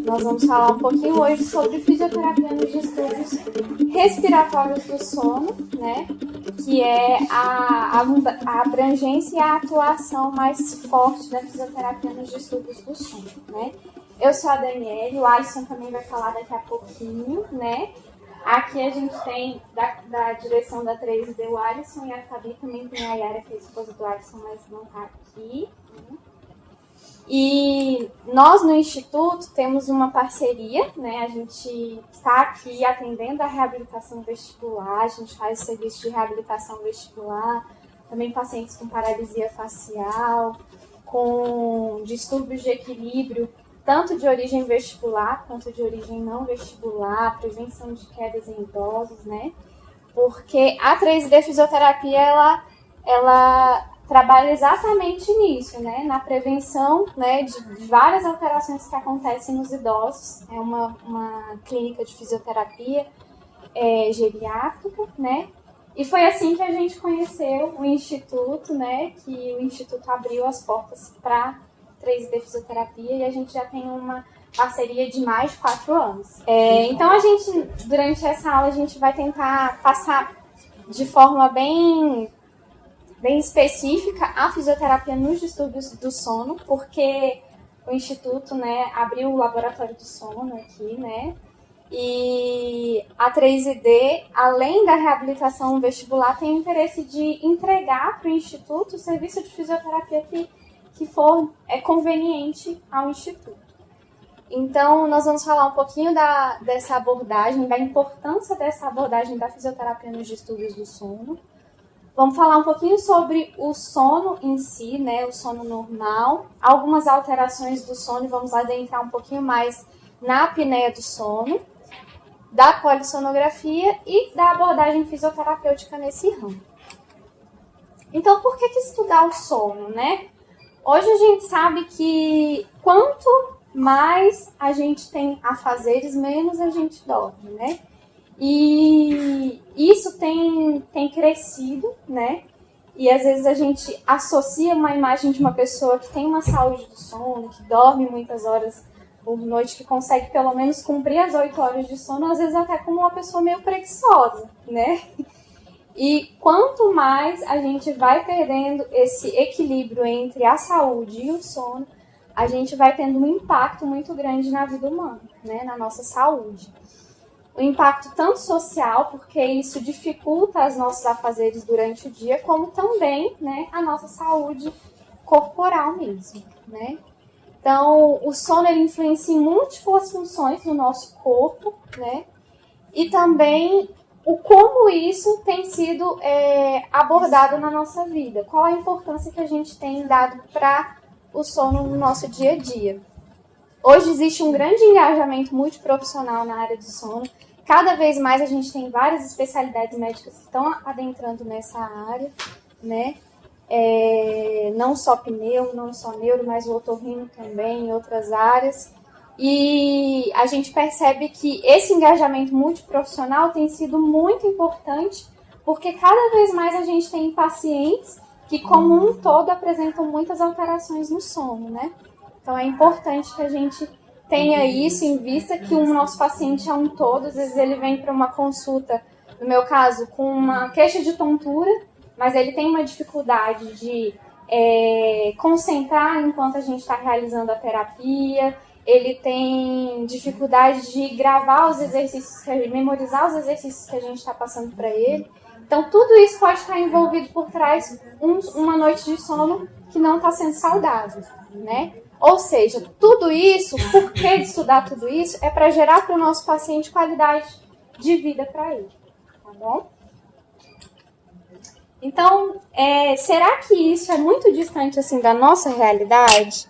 Nós vamos falar um pouquinho hoje sobre fisioterapia nos distúrbios respiratórios do sono, né? Que é a abrangência e a atuação mais forte da fisioterapia nos distúrbios do sono, né? Eu sou a Daniele, o Alisson também vai falar daqui a pouquinho, né? Aqui a gente tem da direção da 3D o Alisson e a Fabi, também tem a Yara, que é a esposa do Alisson, mas não está aqui. E nós no Instituto temos uma parceria, né? A gente está aqui atendendo a reabilitação vestibular, a gente faz o serviço de reabilitação vestibular, também pacientes com paralisia facial, com distúrbios de equilíbrio, tanto de origem vestibular quanto de origem não vestibular, prevenção de quedas em idosos, né? Porque a 3D Fisioterapia, ela trabalha exatamente nisso, né? Na prevenção, né, de várias alterações que acontecem nos idosos. É uma clínica de fisioterapia geriátrica, né? E foi assim que a gente conheceu o Instituto, né? Que o Instituto abriu as portas para 3D Fisioterapia e a gente já tem uma parceria de mais de 4 anos. Então, durante essa aula, a gente vai tentar passar de forma bem específica a fisioterapia nos distúrbios do sono, porque o Instituto, né, abriu o laboratório do sono aqui, né, e a 3D, além da reabilitação vestibular, tem o interesse de entregar para o Instituto o serviço de fisioterapia que for conveniente ao Instituto. Então, nós vamos falar um pouquinho dessa abordagem, da importância dessa abordagem da fisioterapia nos distúrbios do sono. Vamos falar um pouquinho sobre o sono em si, né, o sono normal, algumas alterações do sono e vamos adentrar um pouquinho mais na apneia do sono, da polissonografia e da abordagem fisioterapêutica nesse ramo. Então, por que estudar o sono, né? Hoje a gente sabe que quanto mais a gente tem afazeres, menos a gente dorme, né? E isso tem crescido, né? E às vezes a gente associa uma imagem de uma pessoa que tem uma saúde do sono, que dorme muitas horas por noite, que consegue pelo menos cumprir as 8 horas de sono, às vezes até como uma pessoa meio preguiçosa, né? E quanto mais a gente vai perdendo esse equilíbrio entre a saúde e o sono, a gente vai tendo um impacto muito grande na vida humana, né? Na nossa saúde. O impacto tanto social, porque isso dificulta os nossos afazeres durante o dia, como também, né, a nossa saúde corporal mesmo, né? Então, o sono ele influencia em múltiplas funções do nosso corpo, né? E também o como isso tem sido abordado na nossa vida. Qual a importância que a gente tem dado para o sono no nosso dia a dia. Hoje existe um grande engajamento multiprofissional na área do sono. Cada vez mais a gente tem várias especialidades médicas que estão adentrando nessa área, né? Não só pneu, não só neuro, mas o otorrino também, em outras áreas. E a gente percebe que esse engajamento multiprofissional tem sido muito importante, porque cada vez mais a gente tem pacientes que, como um todo, apresentam muitas alterações no sono, né? Então é importante que a gente tenha isso em vista, que o nosso paciente é um todo. Às vezes ele vem para uma consulta, no meu caso, com uma queixa de tontura, mas ele tem uma dificuldade de concentrar enquanto a gente está realizando a terapia, ele tem dificuldade de gravar os exercícios, memorizar os exercícios que a gente está passando para ele. Então tudo isso pode estar envolvido por trás uma noite de sono que não está sendo saudável, né? Ou seja, tudo isso, por que estudar tudo isso? É para gerar para o nosso paciente qualidade de vida para ele, tá bom? Então, será que isso é muito distante assim da nossa realidade?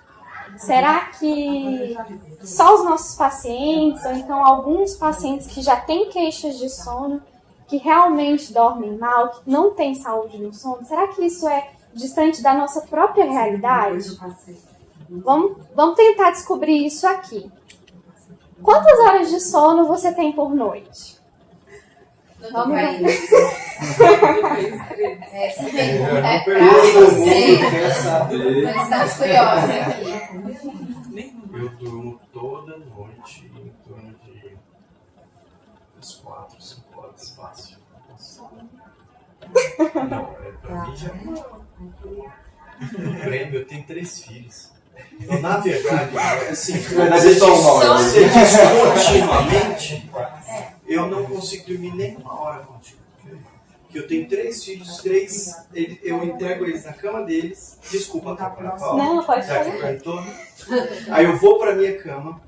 Será que só os nossos pacientes, ou então alguns pacientes que já têm queixas de sono, que realmente dormem mal, que não têm saúde no sono, será que isso é distante da nossa própria realidade? Vamos tentar descobrir isso aqui. Quantas horas de sono você tem por noite? Vamos ver. Eu durmo toda noite umas 4, 5 horas, fácil. Não, pra mim já prêmio, eu tenho 3 filhos. Então, na verdade, assim, você diz continuamente, eu não consigo dormir nem uma hora contigo. Porque eu tenho 3 filhos, eu entrego eles na cama deles. Desculpa, Paula. Não, pode falar. Aí eu vou pra minha cama.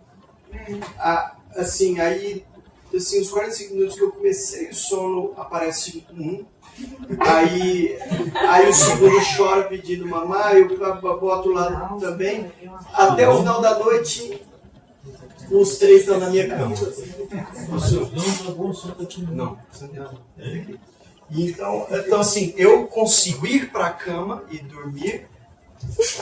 Aí, uns 45 minutos que eu comecei o sono, aparece um. Aí o segundo chora pedindo mamar, eu boto lá também. Até o final da noite, os 3 estão na minha cama. Não. Então assim, eu consigo ir para a cama e dormir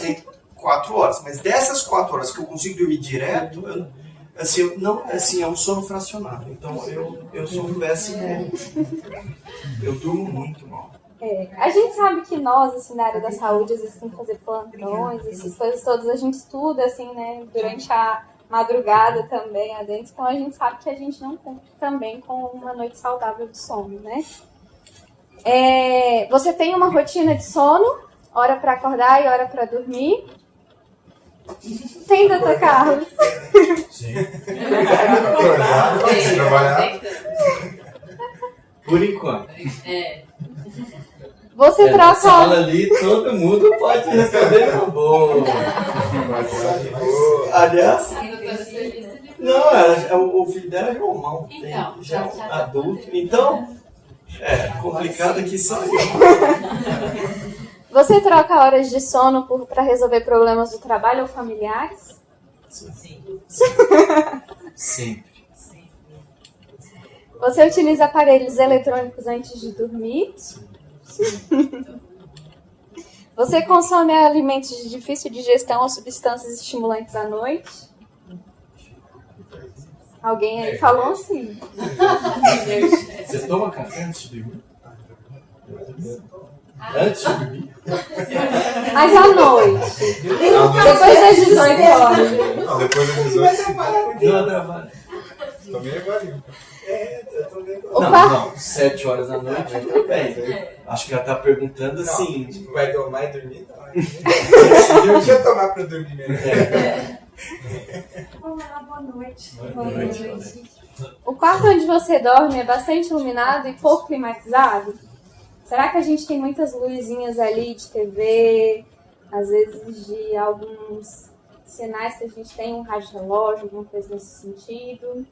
em 4 horas. Mas dessas 4 horas que eu consigo dormir direto, é um sono fracionado. Então eu sou um péssimo. Eu durmo muito mal. A gente sabe que nós, assim, na área da saúde, às vezes tem que fazer plantões, essas coisas todas, a gente estuda, assim, né, durante a madrugada também, adentro, então a gente sabe que a gente não cumpre também com uma noite saudável de sono, né? Você tem uma rotina de sono, hora para acordar e hora para dormir? Tem, doutor Carlos? Sim. Trabalhar. Por enquanto. Você troca... Nessa aula ali, todo mundo pode responder na boa. Aliás... Não, o filho dela é normal. Já é um adulto. Então, complicado aqui só eu. Você troca horas de sono para resolver problemas do trabalho ou familiares? Sim. Sempre. Você utiliza aparelhos eletrônicos antes de dormir? Sim. Você consome alimentos de difícil digestão ou substâncias estimulantes à noite? Alguém aí falou sim. Você toma café antes de dormir? Antes de dormir? Mas à noite. Depois das 18 horas. Não, depois das 18 Não, trabalho. Tomei agora. Não, 7 horas da noite, tudo bem. Acho que ela tá perguntando assim. Tipo, vai tomar e dormir? Não. Eu ia tomar pra dormir mesmo. Olá, boa noite. Boa noite. O quarto onde você dorme é bastante iluminado e pouco climatizado? Será que a gente tem muitas luzinhas ali de TV, às vezes de alguns sinais que a gente tem, um rádio relógio, alguma coisa nesse sentido?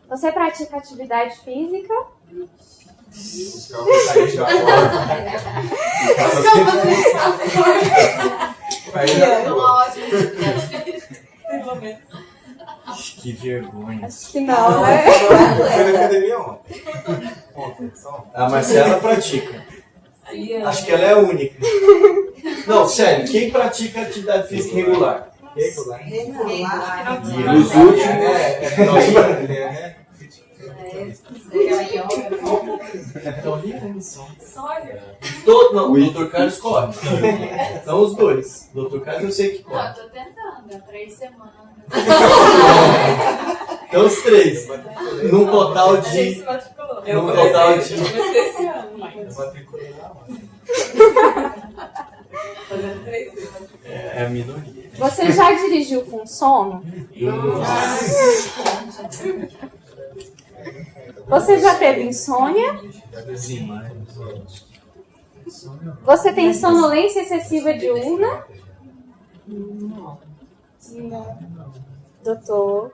Você pratica atividade física? Os campos aí já Uma ótima pelo menos. Que vergonha. Acho que não, né? Foi na academia ontem. A Marcela pratica. Acho que ela é a única. Não, sério, quem pratica atividade física regular? Regular. E os últimos. Então, não, o Dr. Carlos corre. Então, os dois. O Dr. Carlos eu sei que corre. Não, tô tentando, 3 semanas. Então, os 3. Num total de. Eu comecei esse ano, mas. Matriculei lá. Fazendo 3 vezes. É a minoria. Você já dirigiu com sono? Você já teve insônia? Sim. Você tem sonolência excessiva diurna? Não. Doutor.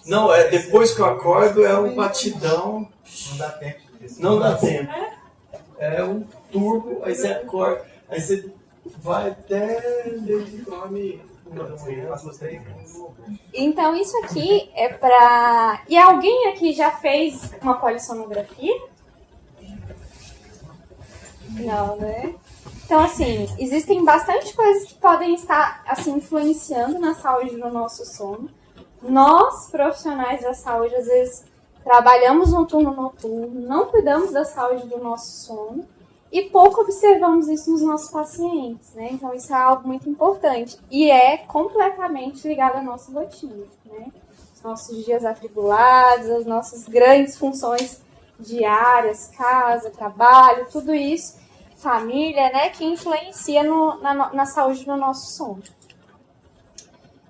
Não, depois que eu acordo é um batidão. Não dá tempo. Não dá tempo. É um turbo, aí você acorda, aí você vai até desde dorme 1 da manhã, 2, 3. Então isso aqui é pra... E alguém aqui já fez uma polissonografia? Não, né? Então, assim, existem bastante coisas que podem estar, assim, influenciando na saúde do nosso sono. Nós, profissionais da saúde, às vezes trabalhamos no turno noturno, não cuidamos da saúde do nosso sono e pouco observamos isso nos nossos pacientes, né? Então, isso é algo muito importante e é completamente ligado à nossa rotina, né? Os nossos dias atribulados, as nossas grandes funções diárias, casa, trabalho, tudo isso, família, né, que influencia na saúde do nosso sono.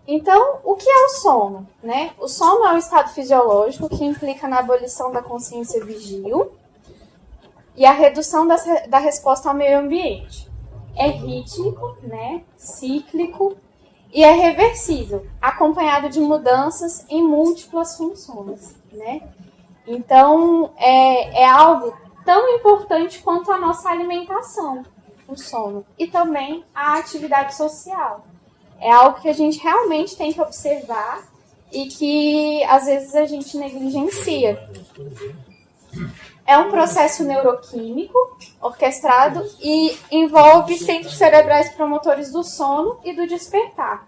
Então, o que é o sono? Né? O sono é um estado fisiológico que implica na abolição da consciência vigil e a redução da resposta ao meio ambiente. É rítmico, né, cíclico e é reversível, acompanhado de mudanças em múltiplas funções. Né? Então, é algo tão importante quanto a nossa alimentação, o sono, e também a atividade social. É algo que a gente realmente tem que observar e que, às vezes, a gente negligencia. É um processo neuroquímico orquestrado e envolve centros cerebrais promotores do sono e do despertar.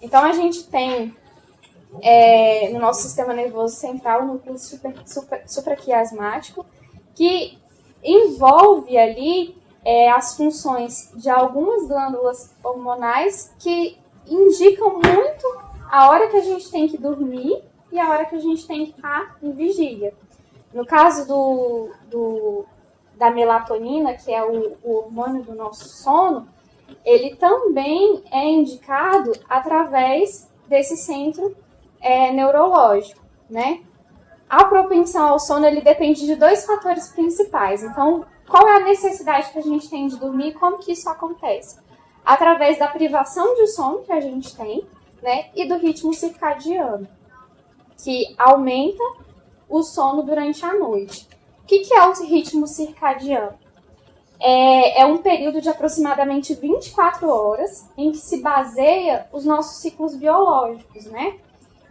Então, a gente tem, no nosso sistema nervoso central, o núcleo supraquiasmático, que envolve ali as funções de algumas glândulas hormonais que indicam muito a hora que a gente tem que dormir e a hora que a gente tem que estar em vigília. No caso da melatonina, que é o hormônio do nosso sono, ele também é indicado através desse centro neurológico, né? A propensão ao sono, ele depende de 2 fatores principais. Então, qual é a necessidade que a gente tem de dormir e como que isso acontece? Através da privação de sono que a gente tem, né, e do ritmo circadiano, que aumenta o sono durante a noite. O que é o ritmo circadiano? É um período de aproximadamente 24 horas em que se baseia os nossos ciclos biológicos, né?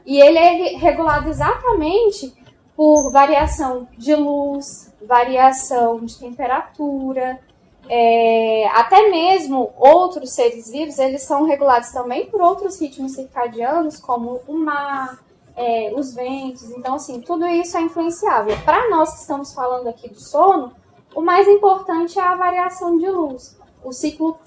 E ele é regulado exatamente por variação de luz, variação de temperatura, até mesmo outros seres vivos, eles são regulados também por outros ritmos circadianos, como o mar, os ventos. Então, assim, tudo isso é influenciável. Para nós que estamos falando aqui do sono, o mais importante é a variação de luz, o ciclo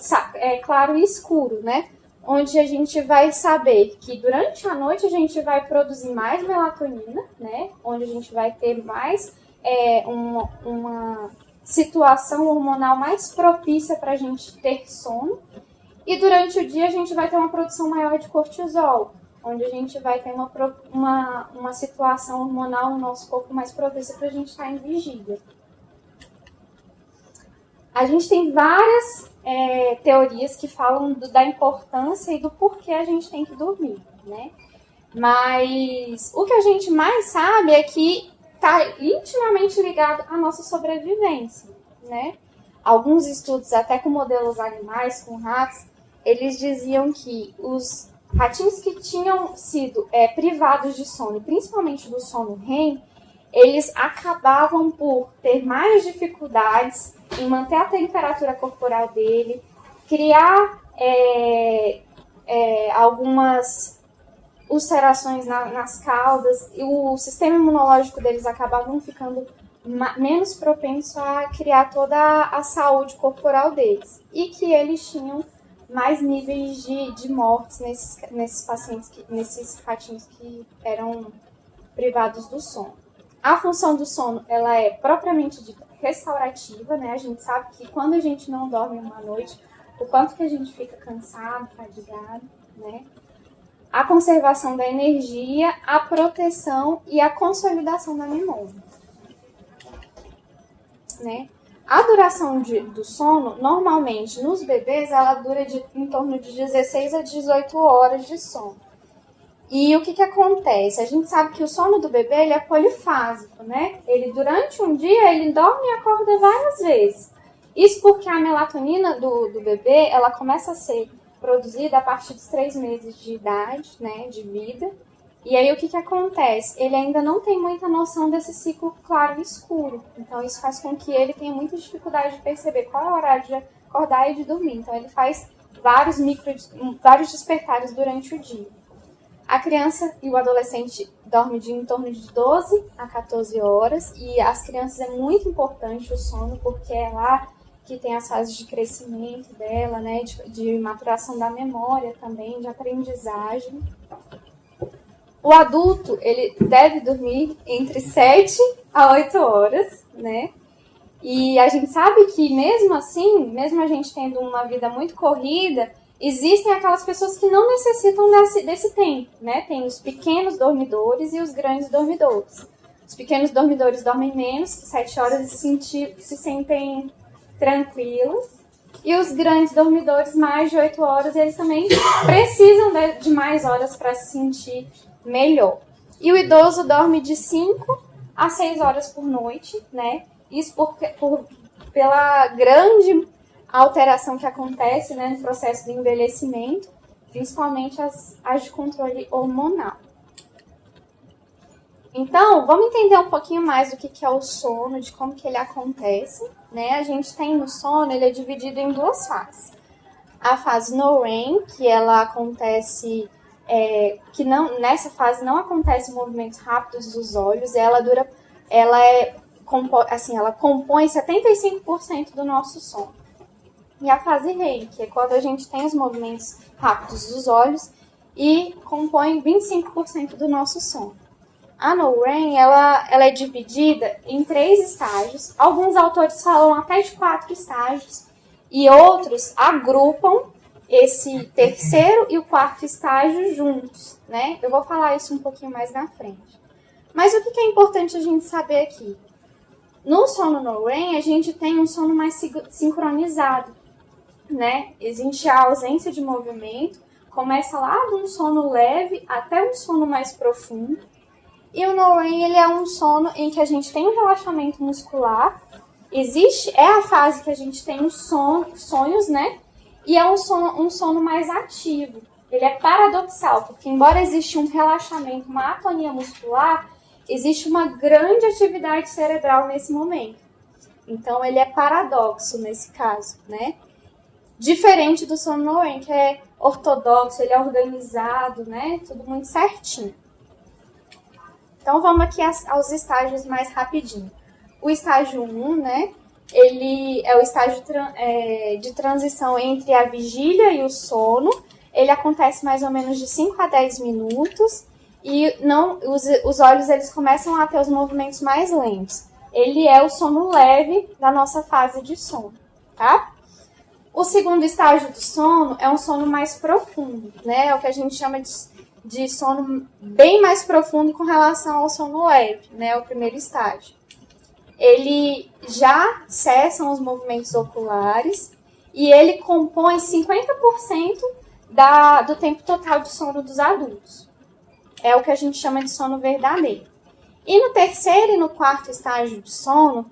claro e escuro, né? Onde a gente vai saber que durante a noite a gente vai produzir mais melatonina, né? Onde a gente vai ter mais uma situação hormonal mais propícia para a gente ter sono. E durante o dia a gente vai ter uma produção maior de cortisol, onde a gente vai ter uma situação hormonal no nosso corpo mais propícia para a gente estar em vigília. A gente tem várias teorias que falam da importância e do porquê a gente tem que dormir, né? Mas o que a gente mais sabe é que está intimamente ligado à nossa sobrevivência, né? Alguns estudos, até com modelos animais, com ratos, eles diziam que os ratinhos que tinham sido privados de sono, principalmente do sono REM, eles acabavam por ter mais dificuldades em manter a temperatura corporal dele, criar algumas ulcerações nas caudas, e o sistema imunológico deles acabavam ficando menos propenso a criar toda a saúde corporal deles. E que eles tinham mais níveis de mortes nesses pacientes, nesses ratinhos que eram privados do sono. A função do sono, ela é propriamente dita restaurativa, né? A gente sabe que quando a gente não dorme uma noite, o quanto que a gente fica cansado, fadigado, né? A conservação da energia, a proteção e a consolidação da memória, né? A duração do sono, normalmente, nos bebês, ela dura em torno de 16 a 18 horas de sono. E o que acontece? A gente sabe que o sono do bebê ele é polifásico, né? Ele, durante um dia, ele dorme e acorda várias vezes. Isso porque a melatonina do bebê, ela começa a ser produzida a partir dos 3 meses de idade, né, de vida. E aí o que acontece? Ele ainda não tem muita noção desse ciclo claro e escuro. Então isso faz com que ele tenha muita dificuldade de perceber qual é o horário de acordar e de dormir. Então ele faz vários despertares durante o dia. A criança e o adolescente dormem em torno de 12 a 14 horas. E as crianças é muito importante o sono, porque é lá que tem as fases de crescimento dela, né, de maturação da memória também, de aprendizagem. O adulto, ele deve dormir entre 7 a 8 horas, né? E a gente sabe que mesmo assim, mesmo a gente tendo uma vida muito corrida, existem aquelas pessoas que não necessitam desse tempo, né? Tem os pequenos dormidores e os grandes dormidores. Os pequenos dormidores dormem menos que 7 horas e se sentem tranquilos. E os grandes dormidores, mais de 8 horas, eles também precisam de mais horas para se sentir melhor. E o idoso dorme de 5 a 6 horas por noite, né? Isso pela grande alteração que acontece, né, no processo de envelhecimento, principalmente as de controle hormonal. Então, vamos entender um pouquinho mais do que é o sono, de como que ele acontece, né? A gente tem no sono, ele é dividido em 2 fases. A fase NOREM, que ela acontece, nessa fase não acontece movimentos rápidos dos olhos, ela compõe 75% do nosso sono. E a fase REM, que é quando a gente tem os movimentos rápidos dos olhos e compõe 25% do nosso sono. A NOREM, ela é dividida em 3 estágios. Alguns autores falam até de 4 estágios e outros agrupam esse terceiro e o 4º estágio juntos, né? Eu vou falar isso um pouquinho mais na frente. Mas o que é importante a gente saber aqui? No sono NOREM, a gente tem um sono mais sincronizado, né? Existe a ausência de movimento, começa lá de um sono leve até um sono mais profundo. E o NOREM, ele é um sono em que a gente tem um relaxamento muscular, é a fase que a gente tem os sonhos, né? E é um sono mais ativo. Ele é paradoxal, porque embora exista um relaxamento, uma atonia muscular, existe uma grande atividade cerebral nesse momento. Então, ele é paradoxo nesse caso, né? Diferente do sono NOREM, que é ortodoxo, ele é organizado, né? Tudo muito certinho. Então, vamos aqui aos estágios mais rapidinho. O estágio 1, né? Ele é o estágio de transição entre a vigília e o sono. Ele acontece mais ou menos de 5 a 10 minutos. E os olhos eles começam a ter os movimentos mais lentos. Ele é o sono leve da nossa fase de sono, tá? O segundo estágio do sono é um sono mais profundo, né? É o que a gente chama de sono bem mais profundo com relação ao sono leve, né? O primeiro estágio. Ele já cessam os movimentos oculares e ele compõe 50% do tempo total de sono dos adultos. É o que a gente chama de sono verdadeiro. E no terceiro e no 4º estágio de sono,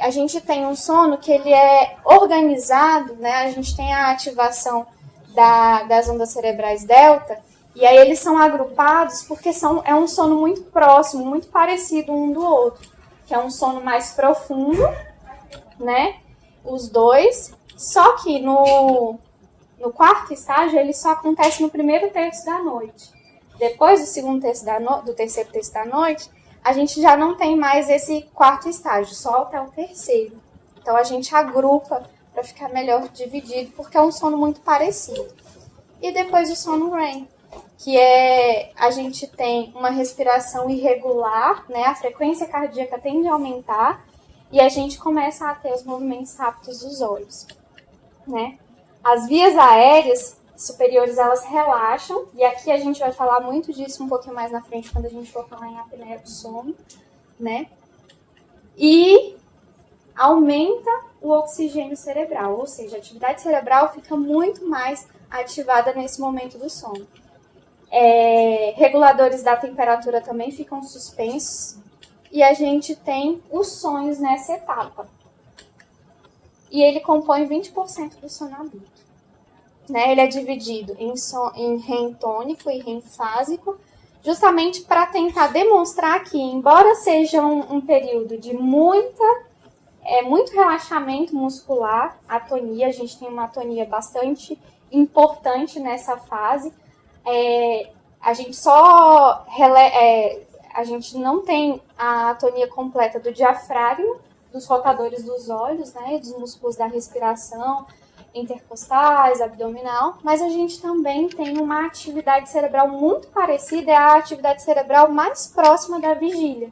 a gente tem um sono que ele é organizado, né? A gente tem a ativação das ondas cerebrais delta, e aí eles são agrupados porque é um sono muito próximo, muito parecido um do outro, que é um sono mais profundo, né? Os dois, só que no 4º estágio ele só acontece no primeiro terço da noite. Depois do terceiro terço da noite, a gente já não tem mais esse 4º estágio, só até o terceiro. Então a gente agrupa para ficar melhor dividido, porque é um sono muito parecido. E depois o sono REM, que a gente tem uma respiração irregular, né? A frequência cardíaca tende a aumentar e a gente começa a ter os movimentos rápidos dos olhos, né? As vias aéreas superiores, elas relaxam, e aqui a gente vai falar muito disso um pouquinho mais na frente, quando a gente for falar em apneia do sono, né? E aumenta o oxigênio cerebral, ou seja, a atividade cerebral fica muito mais ativada nesse momento do sono. Reguladores da temperatura também ficam suspensos, e a gente tem os sonhos nessa etapa. E ele compõe 20% do sono adulto. Né? Ele é dividido em REM tônico e REM fásico, justamente para tentar demonstrar que, embora seja um período de muito relaxamento muscular, atonia, a gente tem uma atonia bastante importante nessa fase, a gente não tem a atonia completa do diafragma, dos rotadores dos olhos, né, dos músculos da respiração, intercostais, abdominal, mas a gente também tem uma atividade cerebral muito parecida, é a atividade cerebral mais próxima da vigília.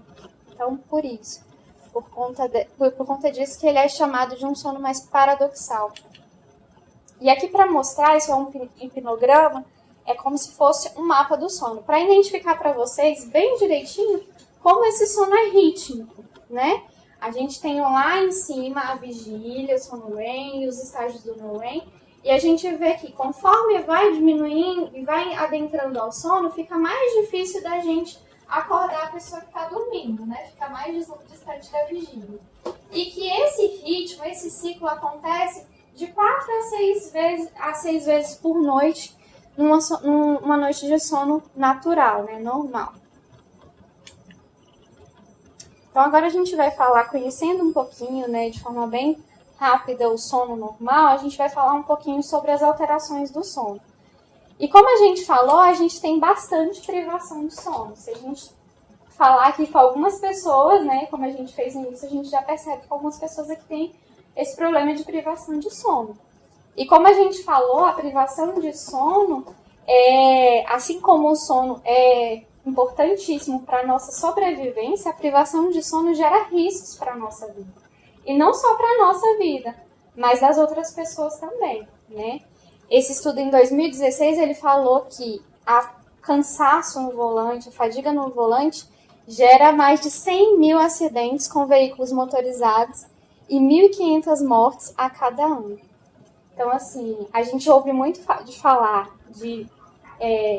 Então, por isso, por conta disso que ele é chamado de um sono mais paradoxal. E aqui para mostrar, isso é um hipnograma, é como se fosse um mapa do sono, para identificar para vocês bem direitinho como esse sono é rítmico, né? A gente tem lá em cima a vigília, o sono REM e os estágios do NOREM, e a gente vê que conforme vai diminuindo e vai adentrando ao sono, fica mais difícil da gente acordar a pessoa que está dormindo, né? Fica mais distante da vigília. E que esse ritmo, esse ciclo acontece de 4 a 6 vezes por noite, numa noite de sono natural, né? Normal. Então agora a gente vai falar, conhecendo um pouquinho, né, de forma bem rápida o sono normal, a gente vai falar um pouquinho sobre as alterações do sono. E como a gente falou, a gente tem bastante privação de sono. Se a gente falar aqui com algumas pessoas, né, como a gente fez no início, a gente já percebe que algumas pessoas aqui têm esse problema de privação de sono. E como a gente falou, a privação de sono, assim como o sono é importantíssimo para a nossa sobrevivência, a privação de sono gera riscos para a nossa vida. E não só para a nossa vida, mas das outras pessoas também, né? Esse estudo em 2016, ele falou que a cansaço no volante, a fadiga no volante, gera mais de 100 mil acidentes com veículos motorizados e 1.500 mortes a cada ano. Então, assim, a gente ouve muito de falar de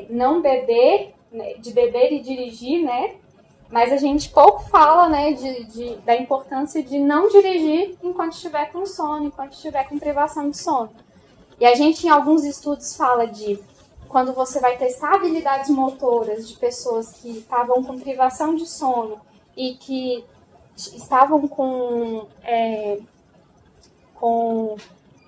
não beber, de beber e dirigir, né? Mas a gente pouco fala, né, da importância de não dirigir enquanto estiver com sono, enquanto estiver com privação de sono. E a gente, em alguns estudos, fala de quando você vai testar habilidades motoras de pessoas que estavam com privação de sono e que estavam com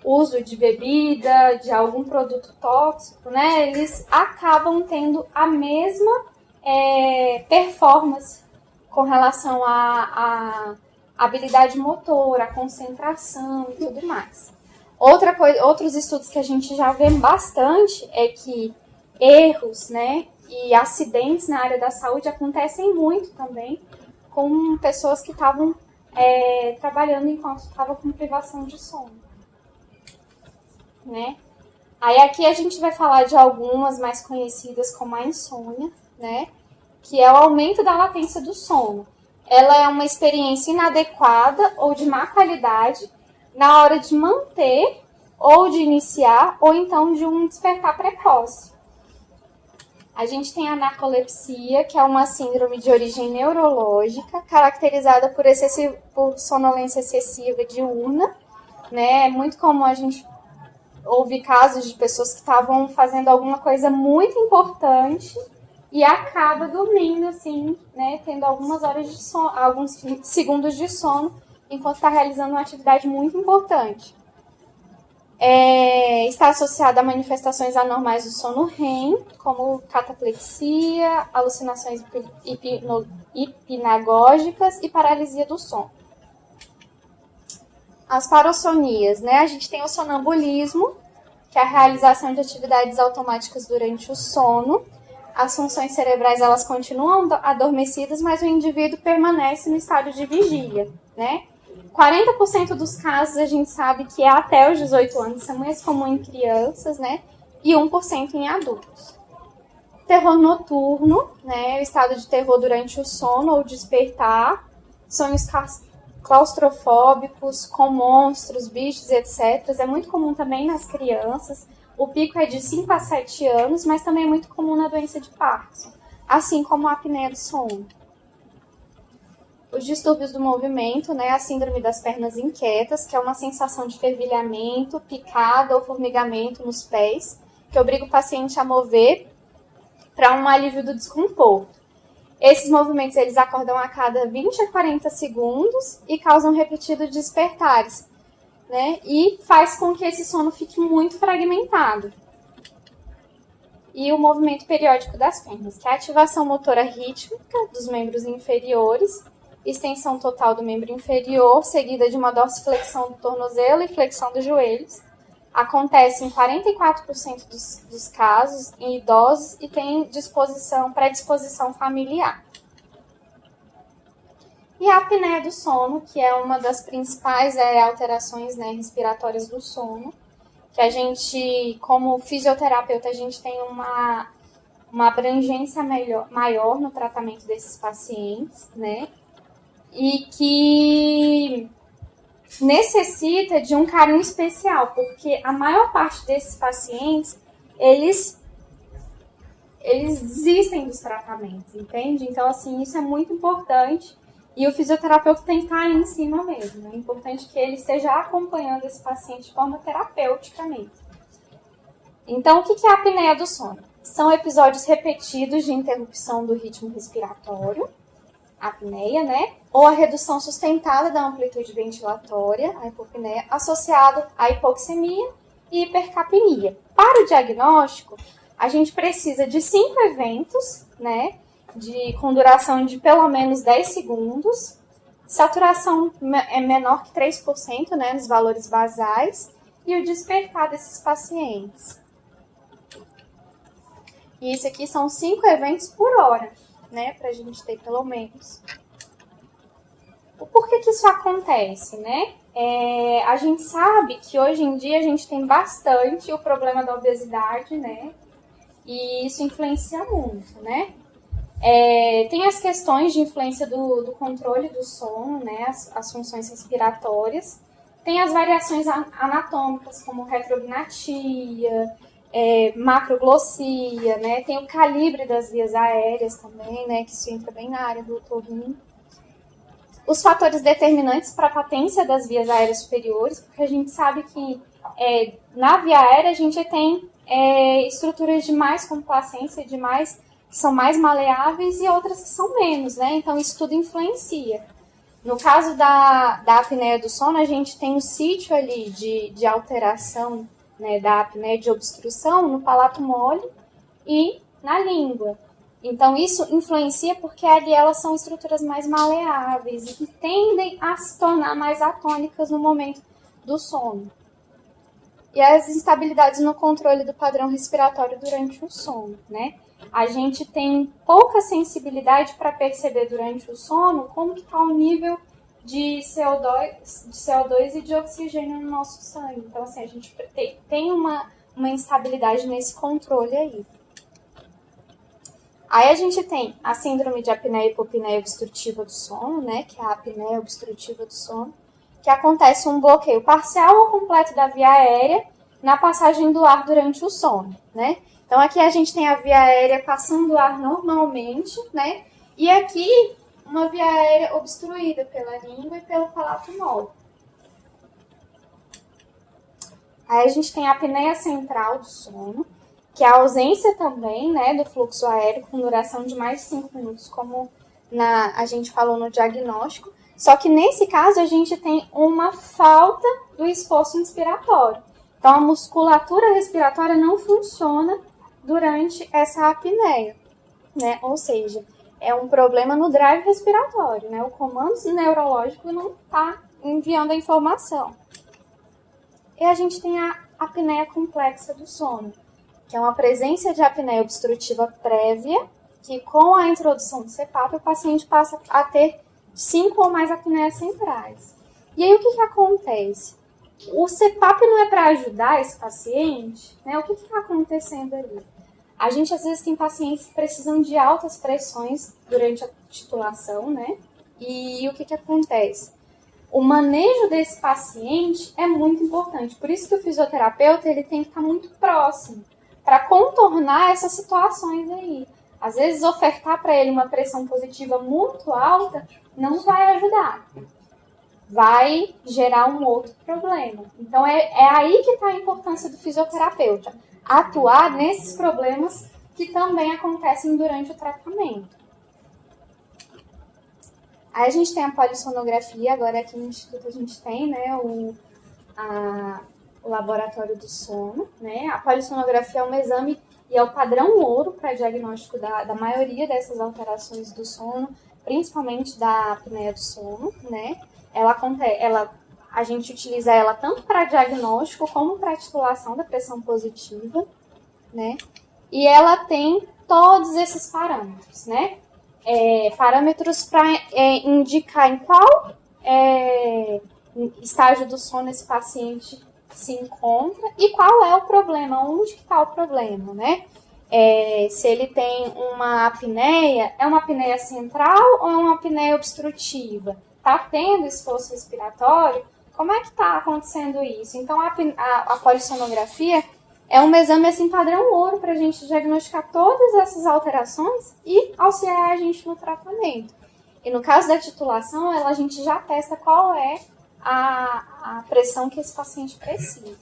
uso de bebida, de algum produto tóxico, né, eles acabam tendo a mesma performance com relação à habilidade motora, à concentração e tudo mais. Outros estudos que a gente já vê bastante é que erros, né, e acidentes na área da saúde acontecem muito também com pessoas que estavam trabalhando enquanto estavam com privação de sono, né? Aí aqui a gente vai falar de algumas mais conhecidas como a insônia, né, que é o aumento da latência do sono. Ela é uma experiência inadequada ou de má qualidade na hora de manter ou de iniciar, ou então de um despertar precoce. A gente tem a narcolepsia, que é uma síndrome de origem neurológica, caracterizada por sonolência excessiva diurna, né? É muito comum a gente ouvir casos de pessoas que estavam fazendo alguma coisa muito importante e acaba dormindo, assim, né? Tendo algumas horas de sono, alguns segundos de sono, enquanto está realizando uma atividade muito importante. Está associada a manifestações anormais do sono REM, como cataplexia, alucinações hipnagógicas e paralisia do sono. As parossonias, né? A gente tem o sonambulismo, que é a realização de atividades automáticas durante o sono. As funções cerebrais, elas continuam adormecidas, mas o indivíduo permanece no estado de vigília, né? 40% dos casos a gente sabe que é até os 18 anos, isso é mais comum em crianças, né? E 1% em adultos. Terror noturno, né? O estado de terror durante o sono ou despertar, sonhos claustrofóbicos, com monstros, bichos, etc. É muito comum também nas crianças. O pico é de 5 a 7 anos, mas também é muito comum na doença de Parkinson, assim como a apneia do sono. Os distúrbios do movimento, né, a síndrome das pernas inquietas, que é uma sensação de fervilhamento, picada ou formigamento nos pés, que obriga o paciente a mover para um alívio do desconforto. Esses movimentos eles acordam a cada 20 a 40 segundos e causam repetidos despertares, né, e faz com que esse sono fique muito fragmentado. E o movimento periódico das pernas, que é a ativação motora rítmica dos membros inferiores, extensão total do membro inferior, seguida de uma dorsiflexão do tornozelo e flexão dos joelhos, acontece em 44% dos casos em idosos e tem predisposição familiar. E a apneia do sono, que é uma das principais alterações, né, respiratórias do sono, que a gente, como fisioterapeuta, a gente tem uma abrangência maior no tratamento desses pacientes, né, e que necessita de um carinho especial, porque a maior parte desses pacientes, eles desistem dos tratamentos, entende? Então, assim, isso é muito importante e o fisioterapeuta tem que estar aí em cima mesmo. É importante que ele esteja acompanhando esse paciente de forma terapeuticamente. Então, o que é a apneia do sono? São episódios repetidos de interrupção do ritmo respiratório, apneia, né? Ou a redução sustentada da amplitude ventilatória, a hipopneia, associado à hipoxemia e hipercapnia. Para o diagnóstico, a gente precisa de 5 eventos, né? Com duração de pelo menos 10 segundos, saturação é menor que 3%, né? Nos valores basais, e o despertar desses pacientes. E isso aqui são 5 eventos por hora, né, para a gente ter pelo menos. Por que isso acontece, né? A gente sabe que hoje em dia a gente tem bastante o problema da obesidade, né? E isso influencia muito, né? Tem as questões de influência do controle do sono, né? As funções respiratórias. Tem as variações anatômicas, como retrognatia, macroglossia, né? Tem o calibre das vias aéreas também, né? Que isso entra bem na área do otorrino. Os fatores determinantes para a patência das vias aéreas superiores, porque a gente sabe que na via aérea a gente tem estruturas de mais complacência, que são mais maleáveis e outras que são menos, né? Então isso tudo influencia. No caso da apneia do sono, a gente tem um sítio ali de alteração, né, da apneia de obstrução no palato mole e na língua. Então, isso influencia porque ali elas são estruturas mais maleáveis e que tendem a se tornar mais atônicas no momento do sono. E as instabilidades no controle do padrão respiratório durante o sono, né? A gente tem pouca sensibilidade para perceber durante o sono como que está o nível de CO2 e de oxigênio no nosso sangue. Então, assim, a gente tem uma instabilidade nesse controle aí. Aí a gente tem a síndrome de apneia e hipopneia obstrutiva do sono, né, que é a apneia obstrutiva do sono, que acontece um bloqueio parcial ou completo da via aérea na passagem do ar durante o sono, né? Então aqui a gente tem a via aérea passando o ar normalmente, né? E aqui uma via aérea obstruída pela língua e pelo palato mole. Aí a gente tem a apneia central do sono, que é a ausência também, né, do fluxo aéreo com duração de mais de 5 minutos, como a gente falou no diagnóstico. Só que nesse caso a gente tem uma falta do esforço inspiratório. Então a musculatura respiratória não funciona durante essa apneia, né? Ou seja, é um problema no drive respiratório, né? O comando neurológico não está enviando a informação. E a gente tem a apneia complexa do sono, que é uma presença de apneia obstrutiva prévia, que com a introdução do CPAP o paciente passa a ter 5 ou mais apneias centrais. E aí o que acontece? O CPAP não é para ajudar esse paciente, né? O que está acontecendo ali? A gente às vezes tem pacientes que precisam de altas pressões durante a titulação, né? E o que acontece? O manejo desse paciente é muito importante. Por isso que o fisioterapeuta ele tem que estar muito próximo para contornar essas situações aí. Às vezes, ofertar para ele uma pressão positiva muito alta não vai ajudar. Vai gerar um outro problema. Então, é aí que está a importância do fisioterapeuta. Atuar nesses problemas que também acontecem durante o tratamento. Aí a gente tem a polissonografia, agora aqui no Instituto a gente tem, né, o laboratório do sono, né? A polissonografia é um exame e é o padrão ouro para diagnóstico da maioria dessas alterações do sono, principalmente da apneia do sono, né? Ela a gente utiliza ela tanto para diagnóstico como para titulação da pressão positiva, né? E ela tem todos esses parâmetros, né? Parâmetros para indicar em qual estágio do sono esse paciente se encontra e qual é o problema, onde que está o problema, né? Se ele tem uma apneia, é uma apneia central ou é uma apneia obstrutiva? Está tendo esforço respiratório? Como é que está acontecendo isso? Então, a polissonografia é um exame assim, padrão ouro para a gente diagnosticar todas essas alterações e auxiliar a gente no tratamento. E no caso da titulação, a gente já testa qual é a pressão que esse paciente precisa.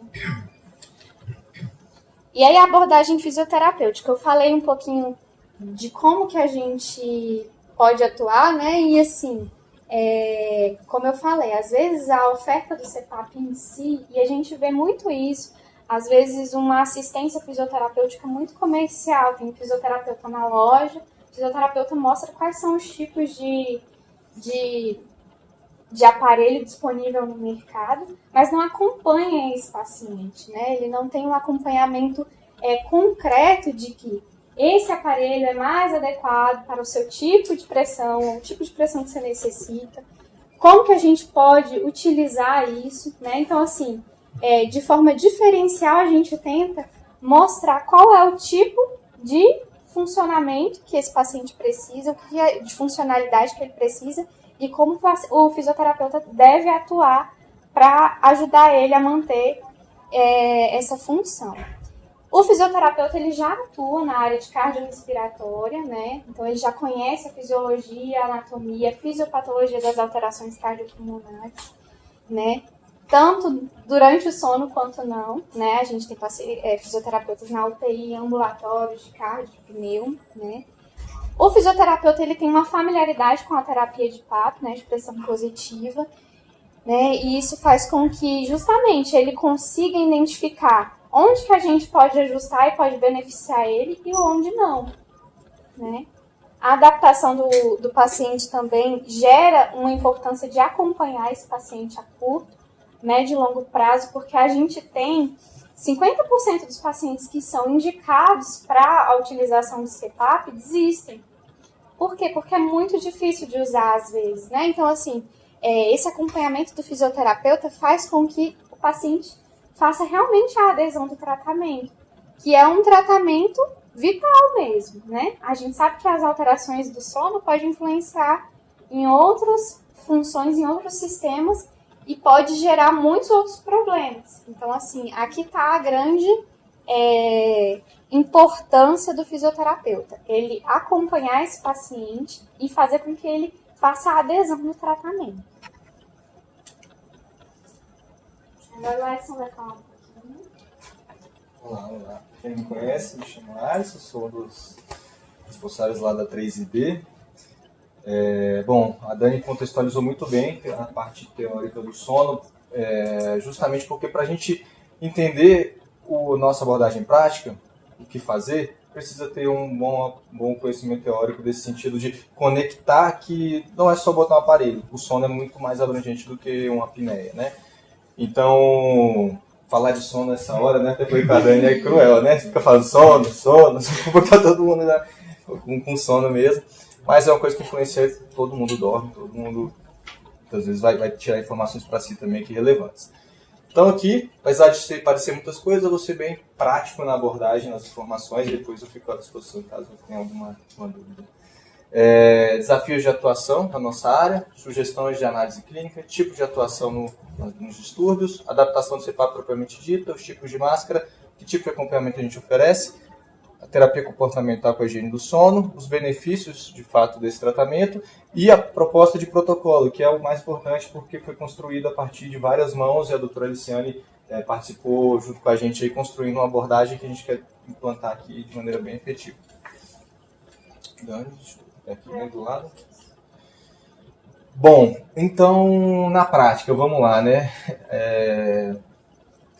E aí a abordagem fisioterapêutica, eu falei um pouquinho de como que a gente pode atuar, né? E assim, como eu falei, às vezes a oferta do CPAP em si, e a gente vê muito isso, às vezes uma assistência fisioterapêutica muito comercial, tem fisioterapeuta na loja, o fisioterapeuta mostra quais são os tipos de aparelho disponível no mercado, mas não acompanha esse paciente, né? Ele não tem um acompanhamento concreto de que esse aparelho é mais adequado para o seu tipo de pressão, o tipo de pressão que você necessita, como que a gente pode utilizar isso, né? Então, assim, de forma diferencial, a gente tenta mostrar qual é o tipo de funcionamento que esse paciente precisa, o que é de funcionalidade que ele precisa e como o fisioterapeuta deve atuar para ajudar ele a manter essa função. O fisioterapeuta ele já atua na área de cardiorrespiratória, né? Então ele já conhece a fisiologia, a anatomia, a fisiopatologia das alterações cardiopulmonares, né? Tanto durante o sono quanto não, né? A gente tem fisioterapeutas na UTI, ambulatórios de cardio, de pneu, né? O fisioterapeuta ele tem uma familiaridade com a terapia de PAP, né, de pressão positiva, né, e isso faz com que justamente ele consiga identificar onde que a gente pode ajustar e pode beneficiar ele e onde não, né. A adaptação do paciente também gera uma importância de acompanhar esse paciente a curto, médio e longo prazo, porque a gente tem 50% dos pacientes que são indicados para a utilização do CPAP desistem. Por quê? Porque é muito difícil de usar às vezes, né? Então, assim, esse acompanhamento do fisioterapeuta faz com que o paciente faça realmente a adesão do tratamento, que é um tratamento vital mesmo, né? A gente sabe que as alterações do sono podem influenciar em outras funções, em outros sistemas, e pode gerar muitos outros problemas. Então, assim, aqui está a grande importância do fisioterapeuta. Ele acompanhar esse paciente e fazer com que ele faça a adesão no tratamento. Agora o Edson vai falar um pouquinho. Olá. Quem não me conhece, me chamo Alisson, sou um dos responsáveis lá da 3IB. Bom, a Dani contextualizou muito bem a parte teórica do sono, justamente porque para a gente entender nossa abordagem prática, o que fazer, precisa ter um bom conhecimento teórico desse sentido de conectar que não é só botar um aparelho, o sono é muito mais abrangente do que uma apneia, né? Então, falar de sono nessa hora, né, depois com a Dani é cruel, né? Fica falando sono, botar todo mundo com sono mesmo. Mas é uma coisa que influencia, todo mundo dorme, todo mundo, às vezes, vai tirar informações para si também que relevantes. Então aqui, apesar de parecer muitas coisas, eu vou ser bem prático na abordagem, nas informações, depois eu fico à disposição caso tenha alguma dúvida. Desafios de atuação na nossa área, sugestões de análise clínica, tipo de atuação nos distúrbios, adaptação do CPAP propriamente dita, os tipos de máscara, que tipo de acompanhamento a gente oferece, a terapia comportamental com a higiene do sono, os benefícios de fato desse tratamento e a proposta de protocolo, que é o mais importante porque foi construído a partir de várias mãos e a doutora Aliciane participou junto com a gente aí construindo uma abordagem que a gente quer implantar aqui de maneira bem efetiva. Aqui, né, do lado. Bom, então na prática, vamos lá, né?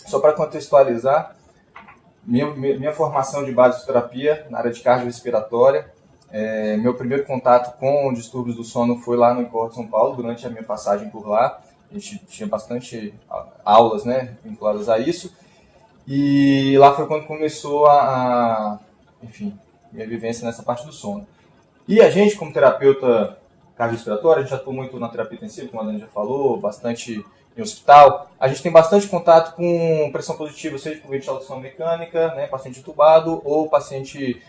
Só para contextualizar, minha formação de base de fisioterapia na área de cardiorrespiratória, meu primeiro contato com distúrbios do sono foi lá no INCOR de São Paulo, durante a minha passagem por lá. A gente tinha bastante aulas, né, vinculadas a isso. E lá foi quando começou enfim, minha vivência nessa parte do sono. E a gente, como terapeuta cardiorrespiratório, a gente atua muito na terapia intensiva, como a Dani já falou, bastante em hospital. A gente tem bastante contato com pressão positiva, seja por ventilação mecânica, né, paciente entubado, ou paciente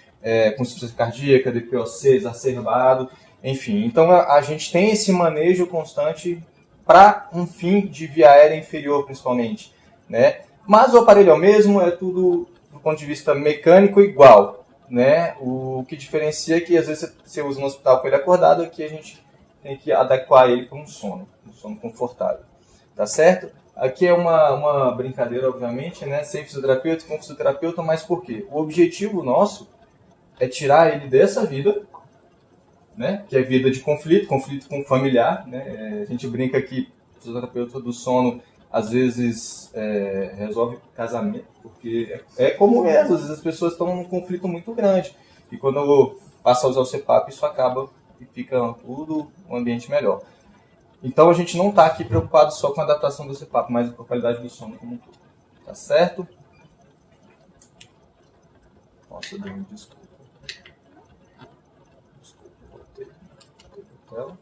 com insuficiência cardíaca, DPOC exacerbado, enfim. Então a gente tem esse manejo constante para um fim de via aérea inferior, principalmente, né? Mas o aparelho é o mesmo, é tudo do ponto de vista mecânico igual, né? O que diferencia é que às vezes você usa no hospital com ele acordado, aqui a gente tem que adequar ele para um sono confortável, tá certo? Aqui é uma brincadeira, obviamente, né? Sem fisioterapeuta e com fisioterapeuta, mas por quê? O objetivo nosso é tirar ele dessa vida, né? Que é vida de conflito com o familiar, né? A gente brinca que o fisioterapeuta do sono às vezes resolve casamento, porque é como é, às vezes as pessoas estão num conflito muito grande, e quando passa a usar o CPAP, isso acaba e fica tudo um ambiente melhor. Então a gente não está aqui preocupado só com a adaptação do CPAP, mas com a qualidade do sono como um todo. Tá certo? Nossa, Deus, desculpa. Botei a tela.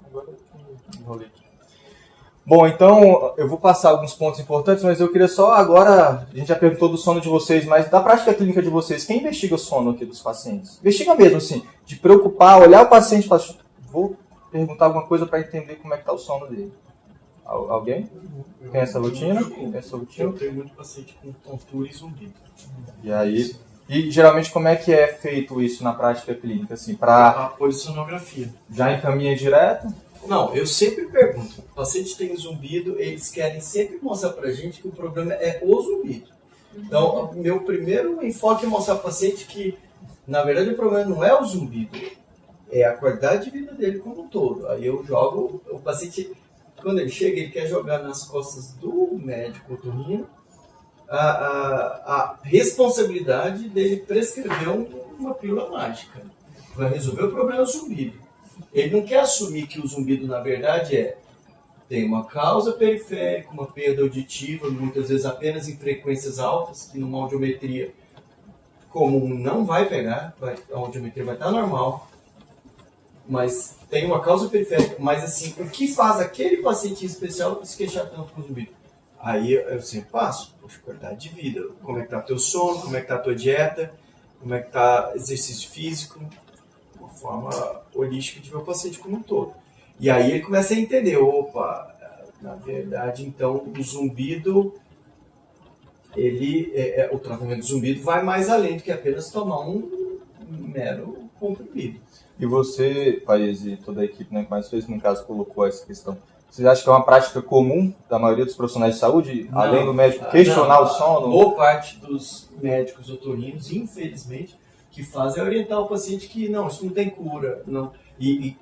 Agora eu enrolei aqui. Bom, então eu vou passar alguns pontos importantes, mas eu queria só agora, a gente já perguntou do sono de vocês, mas da prática clínica de vocês, quem investiga o sono aqui dos pacientes? Investiga mesmo, assim, de preocupar, olhar o paciente e falar, vou perguntar alguma coisa para entender como é que está o sono dele. Alguém? Tem essa rotina? Eu tenho muito paciente com tontura e zumbido. E aí... E geralmente como é que é feito isso na prática clínica? Assim, A polissonografia. já encaminha direto? Não, eu sempre pergunto. O paciente tem zumbido, eles querem sempre mostrar pra gente que o problema é o zumbido. Então, meu primeiro enfoque é mostrar para o paciente que, na verdade, o problema não é o zumbido, é a qualidade de vida dele como um todo. Aí eu jogo, o paciente, quando ele chega, ele quer jogar nas costas do médico otorrino a responsabilidade dele prescrever uma pílula mágica. Vai resolver o problema do zumbido. Ele não quer assumir que o zumbido, na verdade, tem uma causa periférica, uma perda auditiva, muitas vezes apenas em frequências altas, que numa audiometria comum não vai pegar, a audiometria vai estar normal, mas tem uma causa periférica. Mas assim, o que faz aquele paciente especial se queixar tanto com o zumbido? Aí eu sempre passo, poxa, qualidade de vida, como é que está teu sono, como é que está a tua dieta, como é que está exercício físico, uma forma holística de ver o paciente como um todo. E aí ele começa a entender, opa, na verdade, então, o zumbido, o tratamento do zumbido vai mais além do que apenas tomar um mero comprimido. E você, País, e toda a equipe, né, que mais fez, no caso, colocou essa questão. Você acha que é uma prática comum da maioria dos profissionais de saúde, não, além do médico questionar o sono? Boa parte dos médicos otorrinos, infelizmente, que fazem é orientar o paciente que não, isso não tem cura. Não. E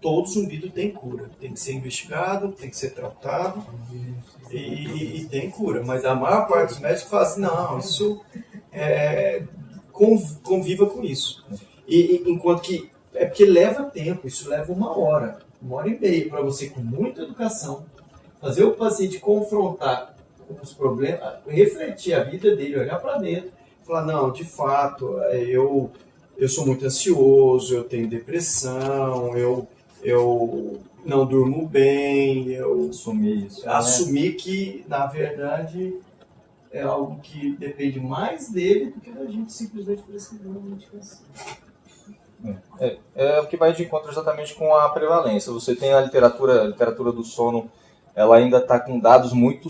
todo zumbido tem cura. Tem que ser investigado, tem que ser tratado e tem cura. Mas a maior parte dos médicos fala assim, não, isso conviva com isso. Enquanto que é porque leva tempo, isso leva 1 hora e meia, para você, com muita educação, fazer o paciente confrontar com os problemas, refletir a vida dele, olhar para dentro, falar, não, de fato, eu sou muito ansioso, eu tenho depressão, eu não durmo bem, eu assumir que, na verdade, é algo que depende mais dele do que da gente simplesmente prescrever uma medicação. É o que vai de encontro exatamente com a prevalência. Você tem a literatura do sono, ela ainda está com dados muito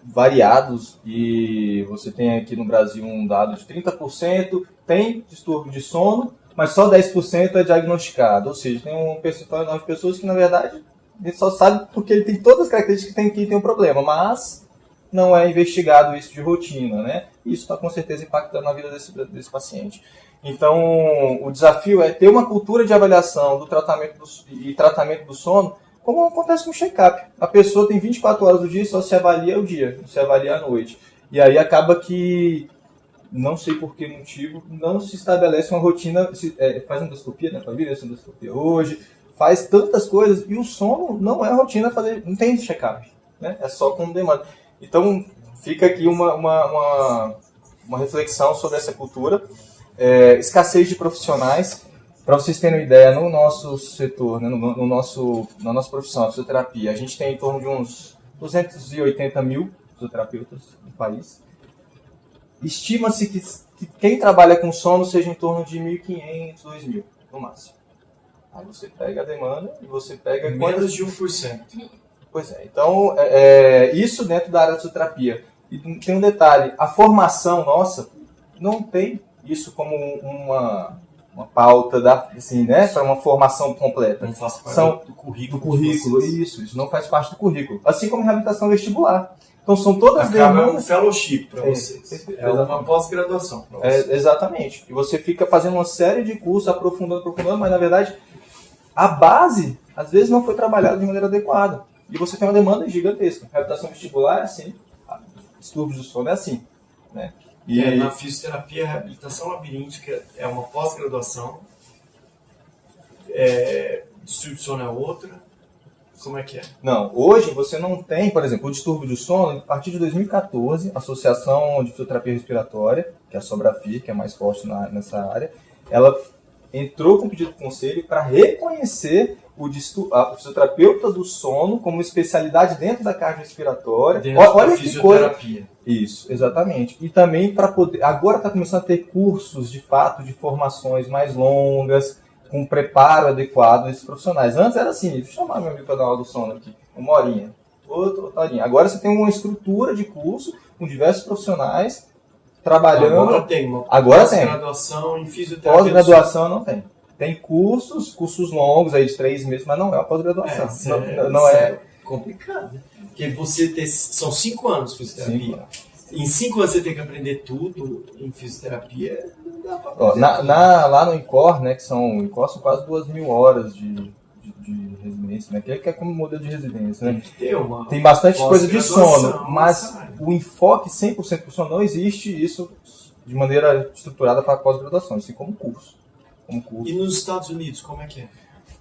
variados, e você tem aqui no Brasil um dado de 30% tem distúrbio de sono, mas só 10% é diagnosticado. Ou seja, tem um percentual enorme de pessoas que, na verdade, ele só sabe porque ele tem todas as características que tem um problema, mas não é investigado isso de rotina, né? Isso está com certeza impactando na vida desse paciente. Então, o desafio é ter uma cultura de avaliação do tratamento do sono, como acontece com o check-up. A pessoa tem 24 horas do dia e só se avalia o dia, não se avalia a noite. E aí acaba que, não sei por que motivo, não se estabelece uma rotina, faz endoscopia, né? Família, essa endoscopia hoje, faz tantas coisas, e o sono não é rotina fazer, não tem check-up, né? É só com demanda. Então, fica aqui uma reflexão sobre essa cultura. Escassez de profissionais. Para vocês terem uma ideia, no nosso setor, né, na nossa profissão, a fisioterapia, a gente tem em torno de uns 280 mil fisioterapeutas no país. Estima-se que quem trabalha com sono seja em torno de 1.500, 2.000, no máximo. Aí você pega a demanda e você pega... Menos de 1%. Pois é, então, isso dentro da área da fisioterapia. E tem um detalhe, a formação nossa não tem isso como uma pauta assim, né, para uma formação completa. Não faz parte do currículo. Isso não faz parte do currículo. Assim como reabilitação vestibular. Então são todas Acaba um fellowship para vocês. É uma pós-graduação para vocês. Exatamente. E você fica fazendo uma série de cursos, aprofundando, mas na verdade a base às vezes não foi trabalhada de maneira adequada. E você tem uma demanda gigantesca. Reabilitação vestibular é assim, distúrbios do sono é assim, né? E na fisioterapia, a reabilitação labiríntica é uma pós-graduação, distúrbio de sono é outra. Como é que é? Não, hoje você não tem, por exemplo, o distúrbio do sono, a partir de 2014, a Associação de Fisioterapia Respiratória, que é a Sobrafir, que é mais forte nessa área, ela entrou com pedido de conselho para reconhecer a fisioterapeuta do sono como especialidade dentro da cardiorrespiratória. Olha da fisioterapia. Coisa. Isso, exatamente. E também para poder... Agora está começando a ter cursos, de fato, de formações mais longas, com preparo adequado desses profissionais. Antes era assim, deixa eu chamar meu amigo para dar aula do sono aqui, uma horinha, outra horinha. Agora você tem uma estrutura de curso com diversos profissionais trabalhando... Agora tem pós-graduação em fisioterapia. Pós-graduação não tem. Tem cursos longos aí de 3 meses, mas não é uma pós-graduação. Não é complicado. Porque são 5 anos de fisioterapia. Em 5 anos você tem que aprender tudo em fisioterapia. Não dá pra aprender lá no INCOR, né, que são quase 2.000 horas de residência, né, que é como modelo de residência, né? Tem bastante coisa de sono, mas o enfoque 100% do sono não existe isso de maneira estruturada para pós-graduação, assim como curso. E nos Estados Unidos, como é que é?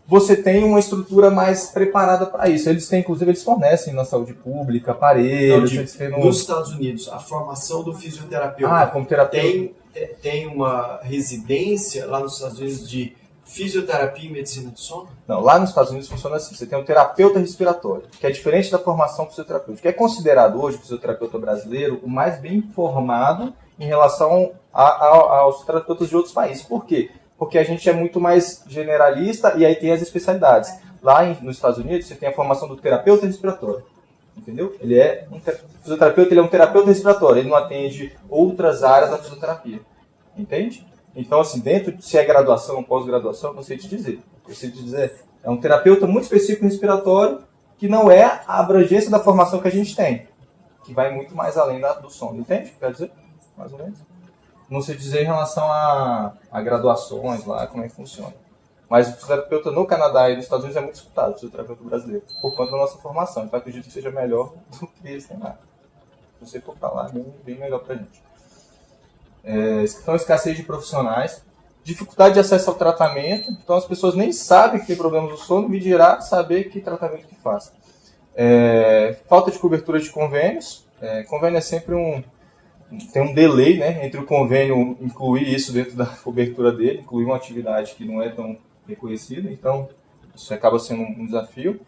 Você tem uma estrutura mais preparada para isso. Inclusive, eles fornecem na saúde pública aparelhos. Nos Estados Unidos, a formação do fisioterapeuta como terapeuta. Tem uma residência lá nos Estados Unidos de fisioterapia e medicina do sono? Não, lá nos Estados Unidos funciona assim. Você tem um terapeuta respiratório, que é diferente da formação fisioterapêutica. É considerado hoje o fisioterapeuta brasileiro o mais bem formado em relação aos terapeutas de outros países. Por quê? Porque a gente é muito mais generalista e aí tem as especialidades. Lá nos Estados Unidos, você tem a formação do terapeuta respiratório. Entendeu? O fisioterapeuta ele é um terapeuta respiratório, ele não atende outras áreas da fisioterapia. Entende? Então, assim, se é graduação ou pós-graduação, eu não sei te dizer. Eu sei te dizer, é um terapeuta muito específico respiratório que não é a abrangência da formação que a gente tem, que vai muito mais além do sono. Entende? Quer dizer? Mais ou menos. Não sei dizer em relação a graduações lá, como é que funciona. Mas o fisioterapeuta no Canadá e nos Estados Unidos é muito disputado, o fisioterapeuta brasileiro, por conta da nossa formação. Então acredito que seja melhor do que eles têm lá. Se você for falar, bem melhor pra gente. Então, escassez de profissionais, dificuldade de acesso ao tratamento. Então as pessoas nem sabem que tem problemas do sono, me dirá saber que tratamento que faz. Falta de cobertura de convênios. Convênio é sempre tem um delay, né, entre o convênio incluir isso dentro da cobertura dele, incluir uma atividade que não é tão reconhecida, então isso acaba sendo um desafio.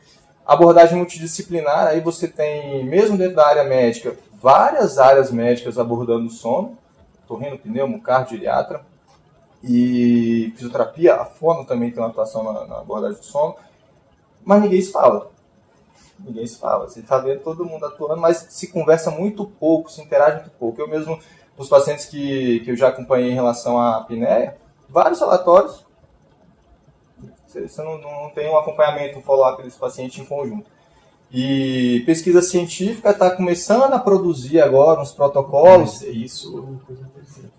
Abordagem multidisciplinar, aí você tem, mesmo dentro da área médica, várias áreas médicas abordando o sono, torrino, pneumo, cardio, geriatra, e fisioterapia, a fono também tem uma atuação na abordagem do sono, mas ninguém se fala. Você está vendo todo mundo atuando, mas se conversa muito pouco, se interage muito pouco. Eu mesmo, os pacientes que eu já acompanhei em relação à apneia, vários relatórios, você não tem um acompanhamento, um follow-up desse paciente em conjunto. E pesquisa científica está começando a produzir agora uns protocolos. Isso é uma coisa interessante.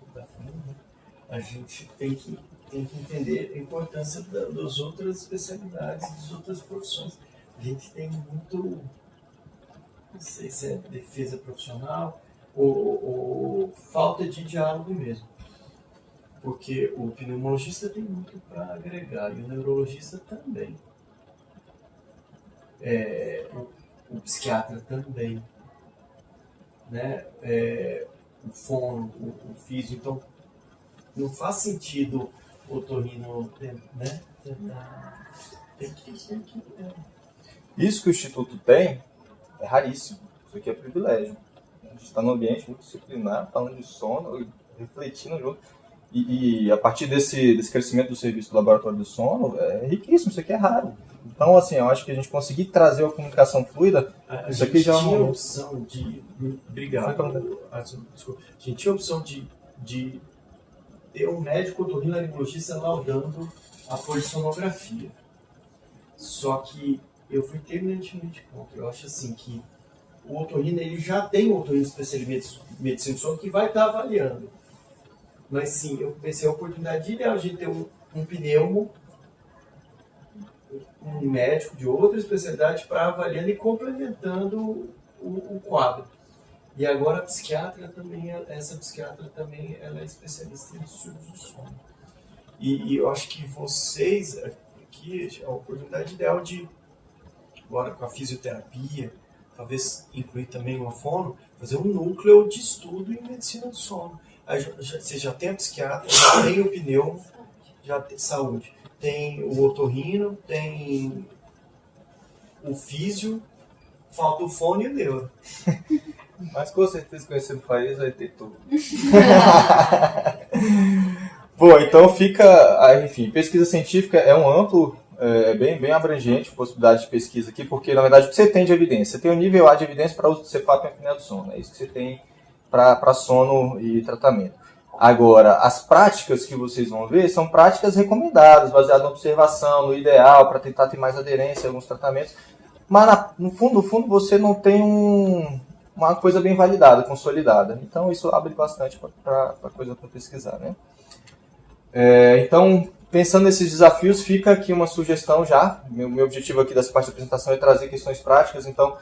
A gente tem que entender a importância das outras especialidades, das outras profissões. A gente tem muito, não sei se é defesa profissional falta de diálogo mesmo. Porque o pneumologista tem muito para agregar e o neurologista também. O psiquiatra também. Né? O fono, o físio. Então, não faz sentido o otorrino, né? Isso que o Instituto tem é raríssimo. Isso aqui é privilégio. A gente está num ambiente multidisciplinar, falando de sono, refletindo junto. E a partir desse crescimento do serviço do laboratório do sono, é riquíssimo, isso aqui é raro. Então, assim, eu acho que a gente conseguir trazer uma comunicação fluida, isso aqui já é tinha a uma... opção de... Obrigado. Desculpa. A gente tinha a opção de ter um médico otorrinolaringologista laudando a polissonografia. Só que eu fui terminantemente contra. Eu acho assim que o otorrino, ele já tem um otorrino especialista em medicina do sono que vai estar avaliando. Mas sim, eu pensei a oportunidade ideal de ter um pneumo, um médico de outra especialidade para avaliando e complementando o quadro. E agora a psiquiatra também, essa psiquiatra também, ela é especialista em distúrbios do sono. E eu acho que vocês aqui, a oportunidade ideal de, agora com a fisioterapia, talvez incluir também uma fono, fazer um núcleo de estudo em medicina do sono. Aí você já tem a psiquiatra, já tem o pneumo, já tem saúde. Tem o otorrino, tem o físio, falta o fono e o neuro. Mas com certeza conhecendo o país vai ter tudo. Bom, então fica, enfim, pesquisa científica é um amplo, bem abrangente, possibilidade de pesquisa aqui, porque na verdade o que você tem de evidência? Você tem o nível A de evidência para uso do CPAP e apneia do sono, é isso que você tem para sono e tratamento. Agora, as práticas que vocês vão ver são práticas recomendadas, baseadas na observação, no ideal, para tentar ter mais aderência a alguns tratamentos, mas no fundo você não tem uma coisa bem validada, consolidada. Então isso abre bastante para coisa para pesquisar, né? Então, pensando nesses desafios, fica aqui uma sugestão já. Meu objetivo aqui dessa parte da apresentação é trazer questões práticas, então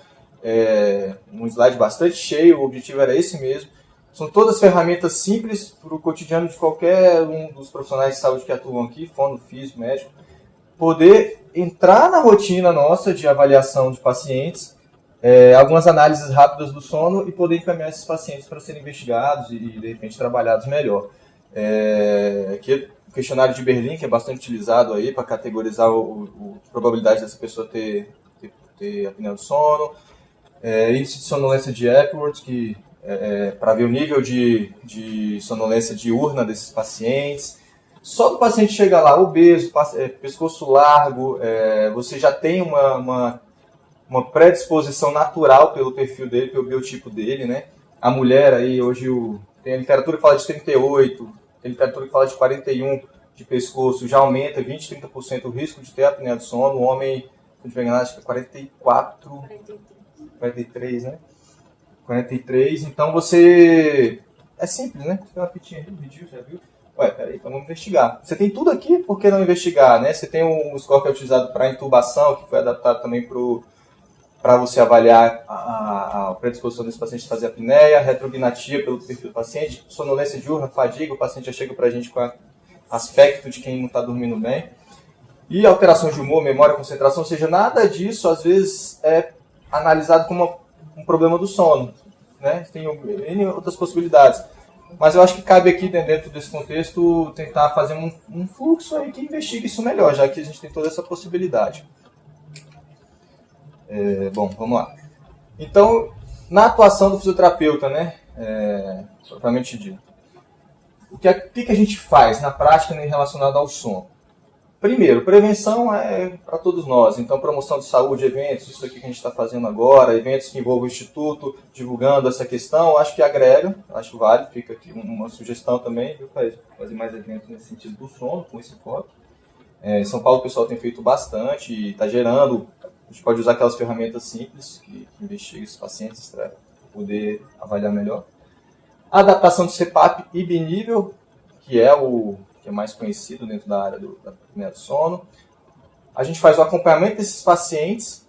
um slide bastante cheio, o objetivo era esse mesmo. São todas ferramentas simples para o cotidiano de qualquer um dos profissionais de saúde que atuam aqui, fono, físico, médico, poder entrar na rotina nossa de avaliação de pacientes, algumas análises rápidas do sono e poder encaminhar esses pacientes para serem investigados e, de repente, trabalhados melhor. Aqui o questionário de Berlim, que é bastante utilizado aí para categorizar a probabilidade dessa pessoa ter apneia do sono. Índice de sonolência de Epworth, que para ver o nível de sonolência diurna desses pacientes. Só do paciente chegar lá obeso, pescoço largo, você já tem uma predisposição natural pelo perfil dele, pelo biotipo dele, né? A mulher aí, hoje tem a literatura que fala de 38, tem a literatura que fala de 41 de pescoço, já aumenta 20, 30% o risco de ter apneia do sono. O homem, se não estiver enganado, acho que é 43, né? 43, então você... É simples, né? Você tem uma fitinha ali, vídeo, já viu? Peraí, então vamos investigar. Você tem tudo aqui, por que não investigar, né? Você tem um score que é utilizado para intubação, que foi adaptado também para você avaliar a predisposição desse paciente a fazer apneia, retrognatia pelo perfil do paciente, sonolência diurna, fadiga, o paciente já chega para a gente com aspecto de quem não está dormindo bem. E alterações de humor, memória, concentração, ou seja, nada disso às vezes é analisado como um problema do sono, né? Tem N outras possibilidades. Mas eu acho que cabe aqui, dentro desse contexto, tentar fazer um fluxo aí que investigue isso melhor, já que a gente tem toda essa possibilidade. Bom, vamos lá. Então, na atuação do fisioterapeuta, né? Propriamente dito. O que a gente faz na prática, né, relacionado ao sono? Primeiro, prevenção é para todos nós. Então, promoção de saúde, eventos, isso aqui que a gente está fazendo agora, eventos que envolvam o Instituto, divulgando essa questão, acho que agrega, acho válido, fica aqui uma sugestão também, viu, fazer mais eventos nesse sentido do sono, com esse foco. Em São Paulo o pessoal tem feito bastante e está gerando, a gente pode usar aquelas ferramentas simples que investigam esses pacientes para poder avaliar melhor. A adaptação do CPAP e binível, que é mais conhecido dentro da área da apneia do sono. A gente faz o acompanhamento desses pacientes,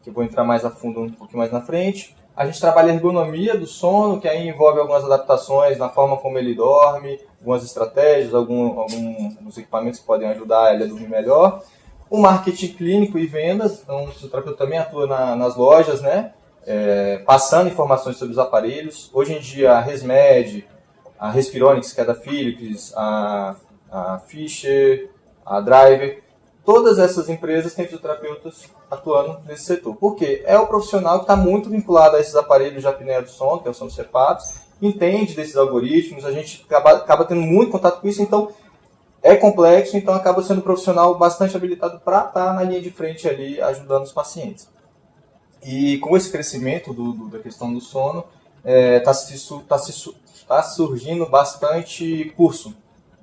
que eu vou entrar mais a fundo um pouquinho mais na frente. A gente trabalha a ergonomia do sono, que aí envolve algumas adaptações na forma como ele dorme, algumas estratégias, alguns equipamentos que podem ajudar ele a dormir melhor. O marketing clínico e vendas, então o fisioterapeuta também atua nas lojas, né? Passando informações sobre os aparelhos. Hoje em dia a ResMed, a Respironics, que é da Philips, a Fischer, a Driver, todas essas empresas têm fisioterapeutas atuando nesse setor. Por quê? É o profissional que está muito vinculado a esses aparelhos de apneia do sono, que são os CPAPs, entende desses algoritmos, a gente acaba tendo muito contato com isso, então é complexo, então acaba sendo um profissional bastante habilitado para estar na linha de frente ali ajudando os pacientes. E com esse crescimento da questão do sono, está surgindo bastante curso.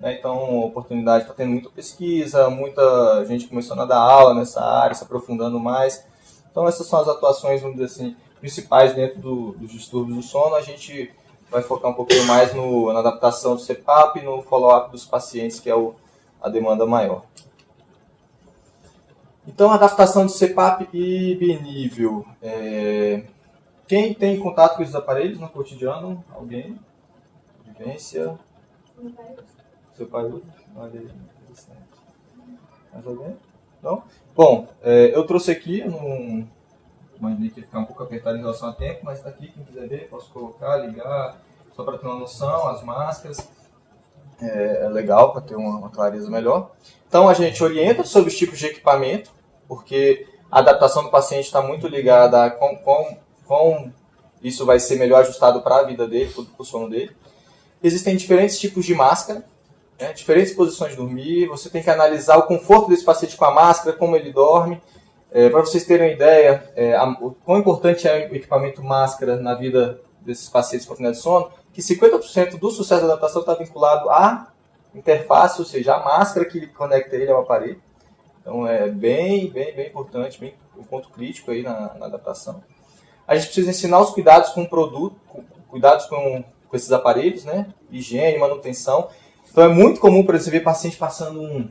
Então, oportunidade, está tendo muita pesquisa, muita gente começando a dar aula nessa área, se aprofundando mais. Então, essas são as atuações, vamos dizer assim, principais dentro dos distúrbios do sono. A gente vai focar um pouquinho mais na adaptação do CPAP e no follow-up dos pacientes, que é a demanda maior. Então, adaptação de CPAP e binível. Quem tem contato com esses aparelhos no cotidiano? Alguém? Vivência? Seu pai usa? Olha aí, interessante. Mais alguém? Não? Bom, eu trouxe aqui, eu não imaginei que ia ficar um pouco apertado em relação ao tempo, mas está aqui, quem quiser ver, posso colocar, ligar, só para ter uma noção, as máscaras. É legal para ter uma clareza melhor. Então, a gente orienta sobre os tipos de equipamento, porque a adaptação do paciente está muito ligada a como isso vai ser melhor ajustado para a vida dele, para o sono dele. Existem diferentes tipos de máscara, diferentes posições de dormir, você tem que analisar o conforto desse paciente com a máscara, como ele dorme. Para vocês terem uma ideia, o quão importante é o equipamento máscara na vida desses pacientes com apneia do sono, que 50% do sucesso da adaptação está vinculado à interface, ou seja, a máscara que conecta ele ao aparelho. Então é bem importante, bem um ponto crítico aí na adaptação. A gente precisa ensinar os cuidados com o produto, cuidados com esses aparelhos, né? Higiene, manutenção. Então é muito comum, por exemplo, ver paciente passando um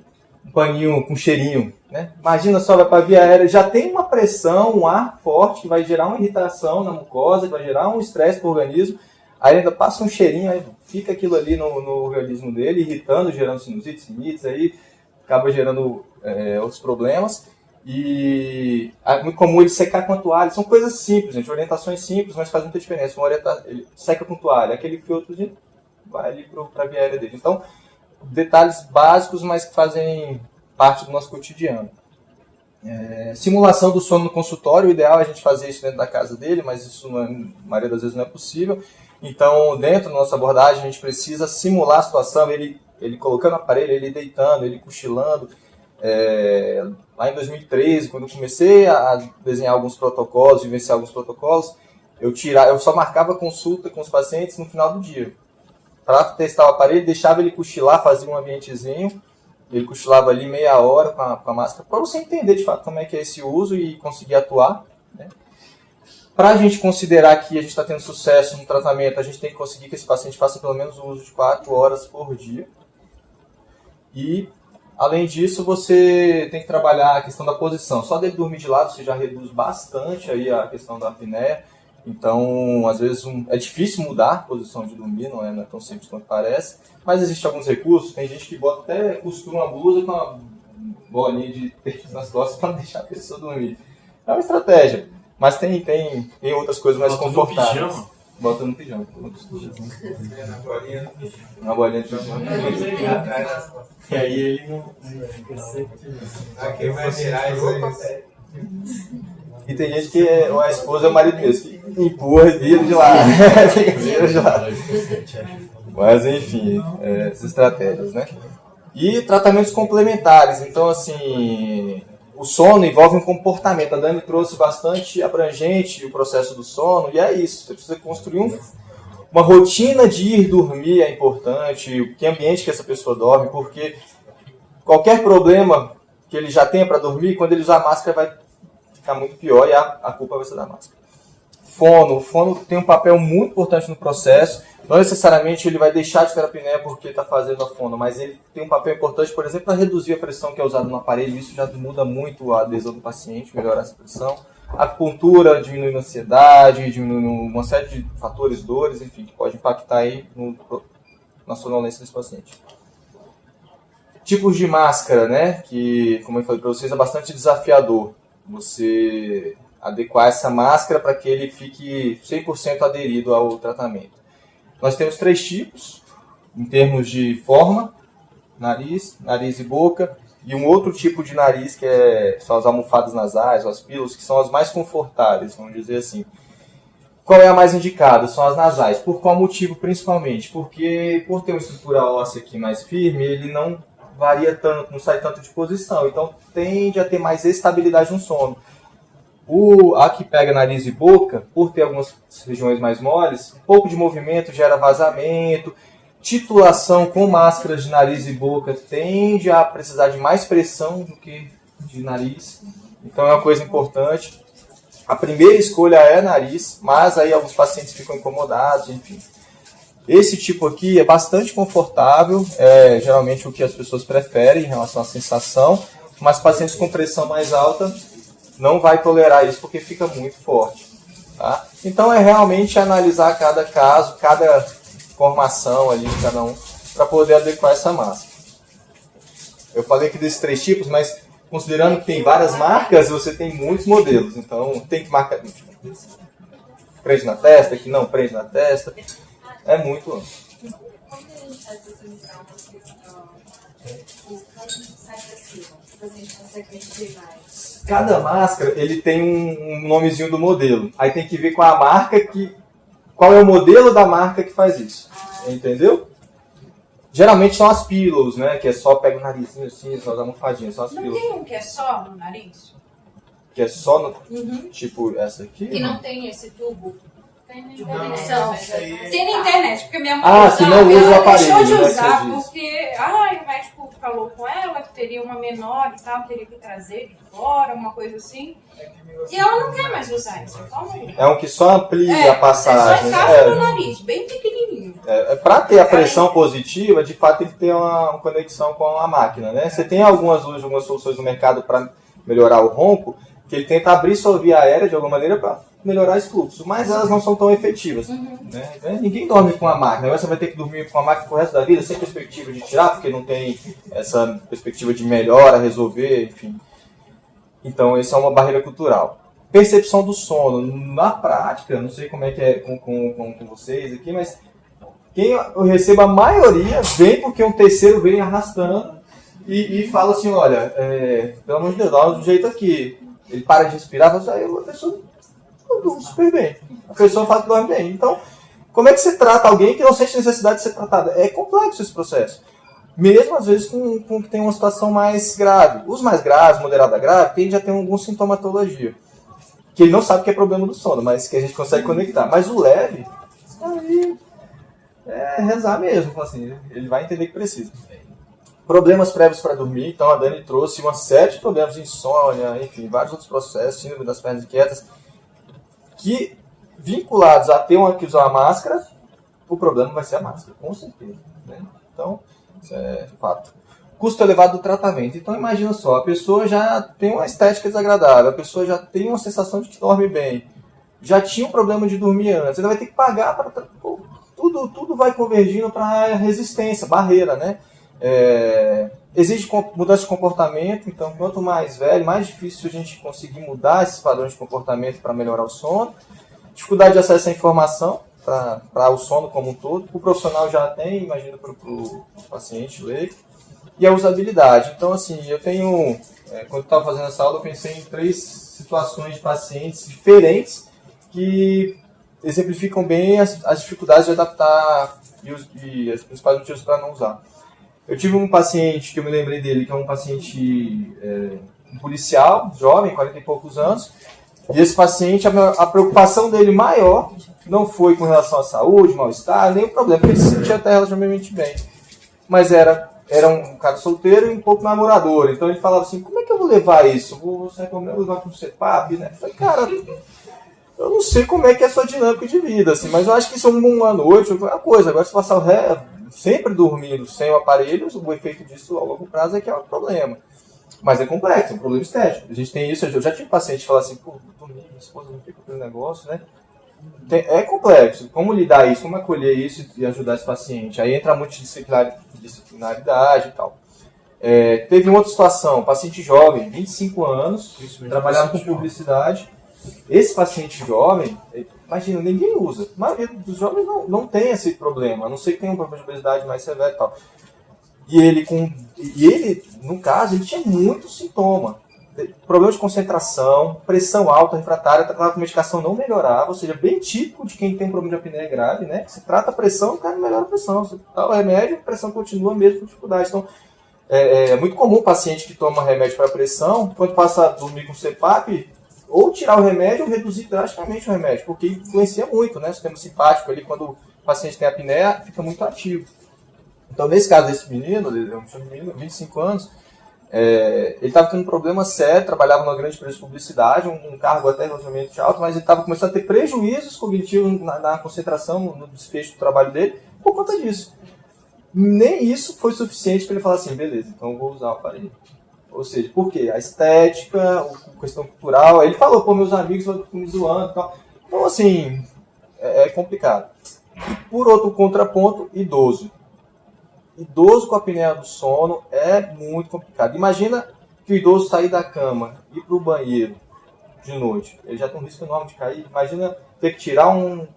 paninho com cheirinho, né? Imagina só, vai para a via aérea, já tem uma pressão, um ar forte que vai gerar uma irritação na mucosa, que vai gerar um estresse para o organismo, aí ainda passa um cheirinho, aí fica aquilo ali no organismo dele, irritando, gerando sinusite, rinites, aí acaba gerando outros problemas. E é muito comum ele secar com a toalha. São coisas simples, gente, orientações simples, mas faz muita diferença. Ele seca com toalha, aquele filtro vai ali para a via aérea dele. Então, detalhes básicos, mas que fazem parte do nosso cotidiano. Simulação do sono no consultório, o ideal é a gente fazer isso dentro da casa dele, mas isso, na maioria das vezes, não é possível. Então, dentro da nossa abordagem, a gente precisa simular a situação, ele colocando o aparelho, ele deitando, ele cochilando. Lá em 2013, quando eu comecei a desenhar alguns protocolos, vivenciar alguns protocolos, eu só marcava consulta com os pacientes no final do dia. Para testar o aparelho, deixava ele cochilar, fazia um ambientezinho, ele cochilava ali meia hora com a máscara, para você entender de fato como é que é esse uso e conseguir atuar, né? Para a gente considerar que a gente está tendo sucesso no tratamento, a gente tem que conseguir que esse paciente faça pelo menos o uso de 4 horas por dia. E, além disso, você tem que trabalhar a questão da posição. Só dele dormir de lado, você já reduz bastante aí a questão da apneia. Então, às vezes, é difícil mudar a posição de dormir, não é tão simples quanto parece. Mas existem alguns recursos. Tem gente que costura uma blusa com uma bolinha de tênis nas costas para deixar a pessoa dormir. É uma estratégia. Mas tem outras coisas mais confortáveis. Bota no pijama. Uma bolinha de pijama. E aí ele não... Aqui vai virar isso. E tem gente que a esposa é o marido mesmo, que empurra e vira de lá. Vira de lá. Mas enfim, essas estratégias, né? E tratamentos complementares. Então, assim, o sono envolve um comportamento. A Dani trouxe bastante abrangente o processo do sono, e é isso. Você precisa construir uma rotina de ir dormir, é importante, que ambiente que essa pessoa dorme, porque qualquer problema que ele já tenha para dormir, quando ele usar máscara vai ficar muito pior e a culpa vai ser da máscara. O fono tem um papel muito importante no processo. Não necessariamente ele vai deixar de ter apneia porque está fazendo a fono, mas ele tem um papel importante, por exemplo, para reduzir a pressão que é usada no aparelho. Isso já muda muito a adesão do paciente, melhorar essa pressão. A acupuntura diminui a ansiedade, diminui uma série de fatores, dores, enfim, que pode impactar aí na sonolência desse paciente. Tipos de máscara, né? Que, como eu falei para vocês, é bastante desafiador. Você adequar essa máscara para que ele fique 100% aderido ao tratamento. Nós temos 3 tipos, em termos de forma: nariz e boca, e um outro tipo de nariz que são as almofadas nasais, ou as pílulas, que são as mais confortáveis, vamos dizer assim. Qual é a mais indicada? São as nasais. Por qual motivo, principalmente? Porque, por ter uma estrutura óssea aqui mais firme, ele não varia tanto, não sai tanto de posição, então tende a ter mais estabilidade no sono. A que pega nariz e boca, por ter algumas regiões mais moles, um pouco de movimento gera vazamento. Titulação com máscaras de nariz e boca tende a precisar de mais pressão do que de nariz, então é uma coisa importante. A primeira escolha é nariz, mas aí alguns pacientes ficam incomodados, enfim. Esse tipo aqui é bastante confortável, é geralmente o que as pessoas preferem em relação à sensação, mas pacientes com pressão mais alta não vai tolerar isso porque fica muito forte. Tá? Então é realmente analisar cada caso, cada formação ali de cada um, para poder adequar essa máscara. Eu falei aqui desses 3 tipos, mas considerando que tem várias marcas, você tem muitos modelos. Então tem que marcar, prende na testa, que não prende na testa. É muito amplo. Quando a gente faz essa missão, a gente consegue medir mais. Cada máscara ele tem um nomezinho do modelo. Aí tem que ver com a marca qual é o modelo da marca que faz isso. Entendeu? Geralmente são as pillows, né? Que é só pega o narizinho assim, só as almofadinhas, são as Não pillows. tem um que é só no nariz? Que é só no. Tipo essa aqui? Que não tem esse tubo? Tem na Não, internet. isso aí Tem na internet, porque minha mãe Que não usa o aparelho, deixou de né, usar, que você diz. porque o médico falou com ela que teria uma menor e tal, teria que trazer de fora, uma coisa assim. E ela não quer mais usar isso, só um. É um que só amplia a Só passagem. encaixa no nariz, bem pequenininho. Para ter a pressão positiva, de fato tem que ter uma conexão com a máquina, né? Você tem algumas soluções no mercado para melhorar o ronco, que ele tenta abrir sua via aérea de alguma maneira para melhorar esse fluxo, mas elas não são tão efetivas. Né? Ninguém dorme com a máquina, agora você vai ter que dormir com a máquina pro resto da vida, sem perspectiva de tirar, porque não tem essa perspectiva de melhora, resolver, enfim. Então, essa é uma barreira cultural. Percepção do sono. Na prática, não sei como é que é com vocês aqui, mas quem eu recebo, a maioria vem porque um terceiro vem arrastando e fala assim, olha, pelo amor de Deus, dá um jeito aqui. Ele para de respirar, fala assim, a pessoa dorme super bem. A pessoa fala que dorme bem. Então, como é que você trata alguém que não sente necessidade de ser tratado? É complexo esse processo. Mesmo, às vezes, com que tem uma situação mais grave. Os mais graves, moderada grave, tem já tem alguma sintomatologia. Que ele não sabe que é problema do sono, mas que a gente consegue conectar. Mas o leve, aí é rezar mesmo. Assim, ele vai entender que precisa. Problemas prévios para dormir. Então, a Dani trouxe uma série de problemas de insônia, enfim, vários outros processos, síndrome das pernas inquietas, que, vinculados a ter que usar a máscara, o problema vai ser a máscara, com certeza. Né? Então, isso é fato. Custo elevado do tratamento. Então, imagina só, a pessoa já tem uma estética desagradável, a pessoa já tem uma sensação de que dorme bem, já tinha um problema de dormir antes, ainda vai ter que pagar para... Tudo vai convergindo para resistência, barreira, né? Exige mudança de comportamento, então quanto mais velho, mais difícil a gente conseguir mudar esses padrões de comportamento para melhorar o sono. Dificuldade de acesso à informação para o sono como um todo. O profissional já tem, imagina para o paciente leigo. E a usabilidade. Então, assim, eu tenho, quando eu estava fazendo essa aula, eu pensei em 3 situações de pacientes diferentes que exemplificam bem as dificuldades de adaptar e os principais motivos para não usar. Eu tive um paciente, que eu me lembrei dele, que é um paciente um policial, jovem, 40 e poucos anos, e esse paciente, a preocupação dele maior não foi com relação à saúde, mal-estar, nem o problema, porque ele se sentia até relativamente bem. Mas era um cara solteiro e um pouco namorador, então ele falava assim, como é que eu vou levar isso? Vou levar para um CEPAP, né? Eu falei, cara, eu não sei como é que é a sua dinâmica de vida, assim, mas eu acho que isso é uma noite, uma coisa, agora se passar o resto sempre dormindo sem o aparelho, o efeito disso a longo prazo é que é um problema. Mas é complexo, é um problema estético. A gente tem isso, eu já tive paciente falar assim, pô, minha esposa não fica com aquele negócio, né? É complexo. Como lidar isso, como acolher isso e ajudar esse paciente? Aí entra a multidisciplinaridade e tal. Teve uma outra situação, paciente jovem, 25 anos, trabalhava com publicidade. Esse paciente jovem, imagina, ninguém usa. A maioria dos jovens não tem esse problema, a não ser que tenha um problema de obesidade mais severo e tal. E ele, no caso, ele tinha muito sintoma. Problema de concentração, pressão alta, refratária, tratava com medicação, não melhorava, ou seja, bem típico de quem tem problema de apneia grave, né? Você trata a pressão, o cara não melhora a pressão. Você dá o remédio, a pressão continua mesmo com dificuldade. Então, é muito comum o paciente que toma remédio para pressão, quando passa a dormir com CPAP, ou tirar o remédio ou reduzir drasticamente o remédio, porque influencia muito, né? O sistema simpático ali, quando o paciente tem apneia, fica muito ativo. Então, nesse caso desse menino, eu chamo de menino, 25 anos, ele estava tendo um problema sério, trabalhava numa grande empresa de publicidade, um cargo até relativamente alto, mas ele estava começando a ter prejuízos cognitivos na concentração, no desfecho do trabalho dele, por conta disso. Nem isso foi suficiente para ele falar assim, beleza, então eu vou usar o aparelho. Ou seja, por quê? A estética, a questão cultural, aí ele falou, pô, meus amigos vão me zoando e tal. Então, assim, é complicado. E, por outro contraponto, idoso. Idoso com apneia do sono é muito complicado. Imagina que o idoso sair da cama e ir para o banheiro de noite. Ele já tem um risco enorme de cair. Imagina ter que tirar um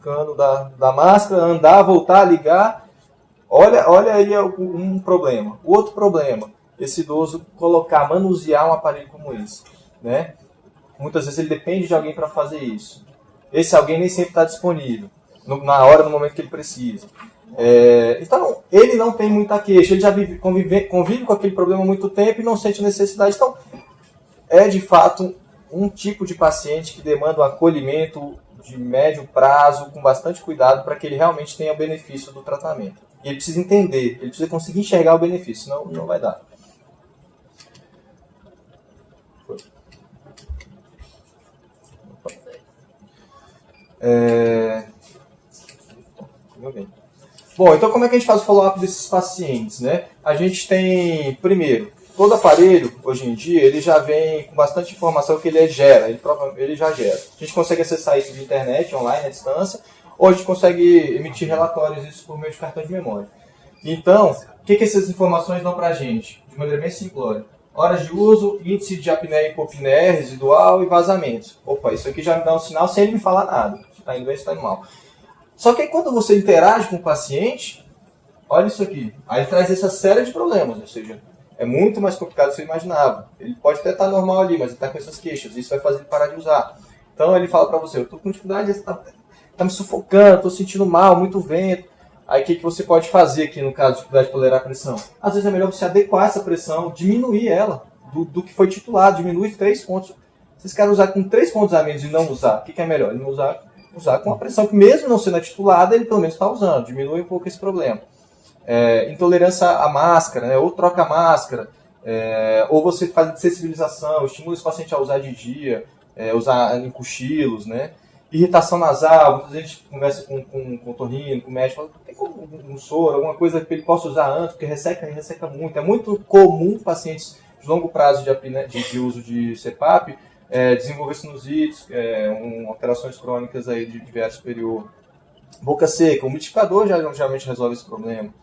cano da máscara, andar, voltar, ligar. Olha aí um problema. O outro problema, esse idoso manusear um aparelho como esse, né? Muitas vezes ele depende de alguém para fazer isso. Esse alguém nem sempre está disponível, na hora, no momento que ele precisa. Então, ele não tem muita queixa, ele já convive com aquele problema há muito tempo e não sente necessidade. Então, é de fato um tipo de paciente que demanda um acolhimento de médio prazo, com bastante cuidado, para que ele realmente tenha o benefício do tratamento. E ele precisa entender, ele precisa conseguir enxergar o benefício, senão não vai dar. Bom, então como é que a gente faz o follow-up desses pacientes, né? A gente tem, primeiro, todo aparelho, hoje em dia, ele já vem com bastante informação que ele já gera. A gente consegue acessar isso via internet, online, à distância, ou a gente consegue emitir relatórios isso por meio de cartão de memória. Então, o que essas informações dão pra gente? De maneira bem simplória. Horas de uso, índice de apneia e hipopneia residual e vazamentos. Opa, isso aqui já me dá um sinal sem ele me falar nada. Se está indo bem, se está indo mal. Só que aí, quando você interage com o paciente, olha isso aqui. Aí ele traz essa série de problemas, ou seja, é muito mais complicado do que você imaginava. Ele pode até estar normal ali, mas ele está com essas queixas. Isso vai fazer ele parar de usar. Então ele fala para você, eu estou com dificuldade, está me sufocando, estou sentindo mal, muito vento. Aí o que você pode fazer aqui no caso de dificuldade de tolerar a pressão? Às vezes é melhor você adequar essa pressão, diminuir ela do que foi titulado, diminui 3 pontos. Se esse cara usar com 3 pontos a menos e não usar, o que é melhor? Ele não usar com a pressão que mesmo não sendo titulada, ele pelo menos está usando, diminui um pouco esse problema. Intolerância à máscara, né? Ou troca a máscara, ou você faz sensibilização, estimula esse paciente a usar de dia, usar em cochilos, né? Irritação nasal, muitas vezes a gente conversa com o otorrino, com o médico, fala, tem como um soro, alguma coisa que ele possa usar antes, porque resseca muito. É muito comum pacientes de longo prazo de uso de CPAP desenvolver sinusites, alterações crônicas aí de viário superior. Boca seca, o umidificador geralmente resolve esse problema.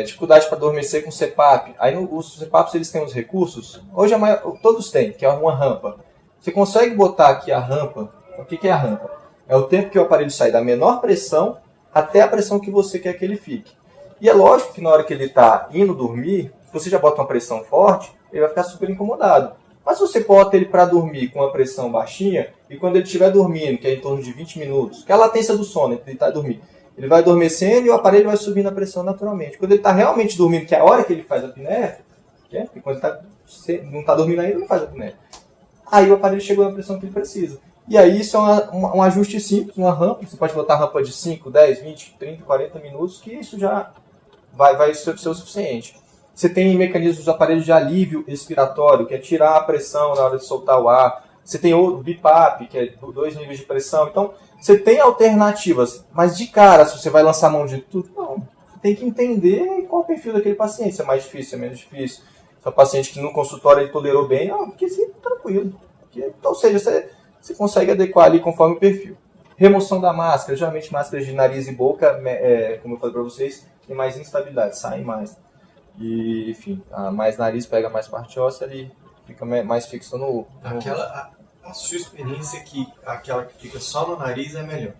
Dificuldade para adormecer com CPAP. Aí os CPAPs eles têm os recursos, hoje todos têm, que é uma rampa. Você consegue botar aqui a rampa. O que é a rampa? É o tempo que o aparelho sai da menor pressão até a pressão que você quer que ele fique. E é lógico que na hora que ele está indo dormir, se você já bota uma pressão forte, ele vai ficar super incomodado. Mas se você bota ele para dormir com uma pressão baixinha, e quando ele estiver dormindo, que é em torno de 20 minutos, que é a latência do sono, ele está dormindo, ele vai adormecendo e o aparelho vai subindo a pressão naturalmente. Quando ele está realmente dormindo, que é a hora que ele faz a apneia, porque quando ele não está dormindo ainda, ele não faz a apneia. Aí o aparelho chegou na pressão que ele precisa. E aí isso é um ajuste simples, uma rampa. Você pode botar rampa de 5, 10, 20, 30, 40 minutos, que isso já vai ser o suficiente. Você tem mecanismos dos aparelhos de alívio expiratório, que é tirar a pressão na hora de soltar o ar. Você tem o BIPAP, que é 2 níveis de pressão. Então, você tem alternativas, mas de cara, se você vai lançar mão de tudo, não. Você tem que entender qual é o perfil daquele paciente, se é mais difícil, se é menos difícil. Se é um paciente que no consultório ele tolerou bem, não, fique assim, tranquilo. Ou seja, você consegue adequar ali conforme o perfil. Remoção da máscara, geralmente máscaras de nariz e boca, como eu falei para vocês, tem mais instabilidade, saem mais. E, enfim, mais nariz pega mais parte óssea, ele fica mais fixo no... A sua experiência é que aquela que fica só no nariz é melhor?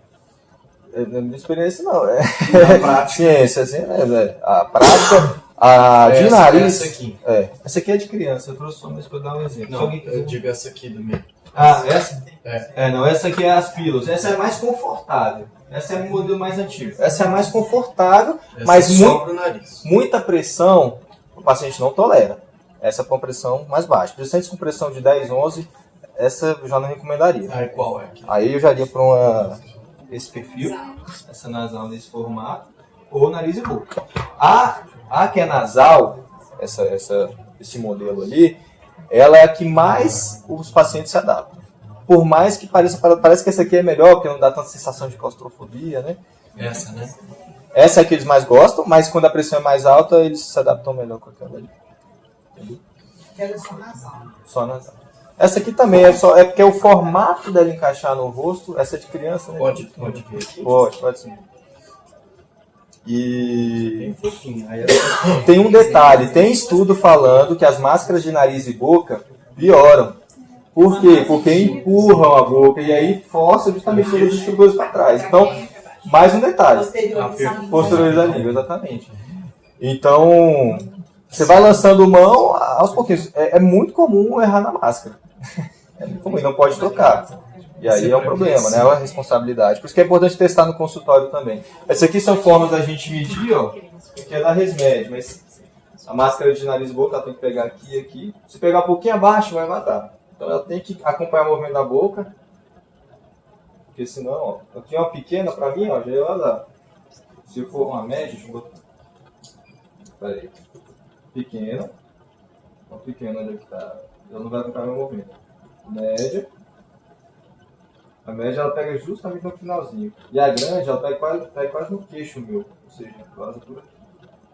Na minha experiência, não. Na prática. Ciência, assim, a prática, de nariz... Essa aqui é de criança, eu trouxe só mais para dar um exemplo. Não, eu digo essa aqui do meio. Essa? Não, essa aqui é as pílulas. Essa é mais confortável. Essa é o modelo mais antigo. Essa é a mais confortável, mas muita pressão o paciente não tolera. Essa é com pressão mais baixa. Pacientes com pressão de 10, 11, essa eu já não recomendaria. Aí qual é? Aí eu já iria para esse perfil, essa nasal nesse formato, ou nariz e boca. A que é nasal, esse modelo ali, ela é a que mais os pacientes se adaptam. Por mais que parece que essa aqui é melhor, porque não dá tanta sensação de claustrofobia, né? Essa, né? Essa é a que eles mais gostam, mas quando a pressão é mais alta, eles se adaptam melhor com aquela ali. Entendeu? Ela é só nasal. Só nasal. Essa aqui também é porque o formato dela encaixar no rosto, essa é de criança, né? Pode ver aqui? Pode sim. E Aí tem um detalhe, tem estudo falando que as máscaras de nariz e boca pioram. Por quê? Porque empurram a boca e aí força justamente todas as estruturas para trás. Então, mais um detalhe. Posteriores da língua, exatamente. Então, você vai lançando mão aos pouquinhos. É muito comum errar na máscara. É muito comum, e não pode trocar. E aí é o problema, né? É a responsabilidade. Por isso que é importante testar no consultório também. Essas aqui são formas da gente medir, ó. Que é da Resmed, mas a máscara de nariz e boca ela tem que pegar aqui e aqui. Se pegar um pouquinho abaixo, vai matar. Então ela tem que acompanhar o movimento da boca. Porque senão, ó, aqui uma pequena pra mim, ó, já ia vazar. Se for uma média, deixa eu botar. Pera aí. Pequena. Uma pequena onde é que tá. Ela não vai acompanhar meu movimento. Média. A média ela pega justamente no finalzinho. E a grande ela pega quase no queixo meu. Ou seja, a altura.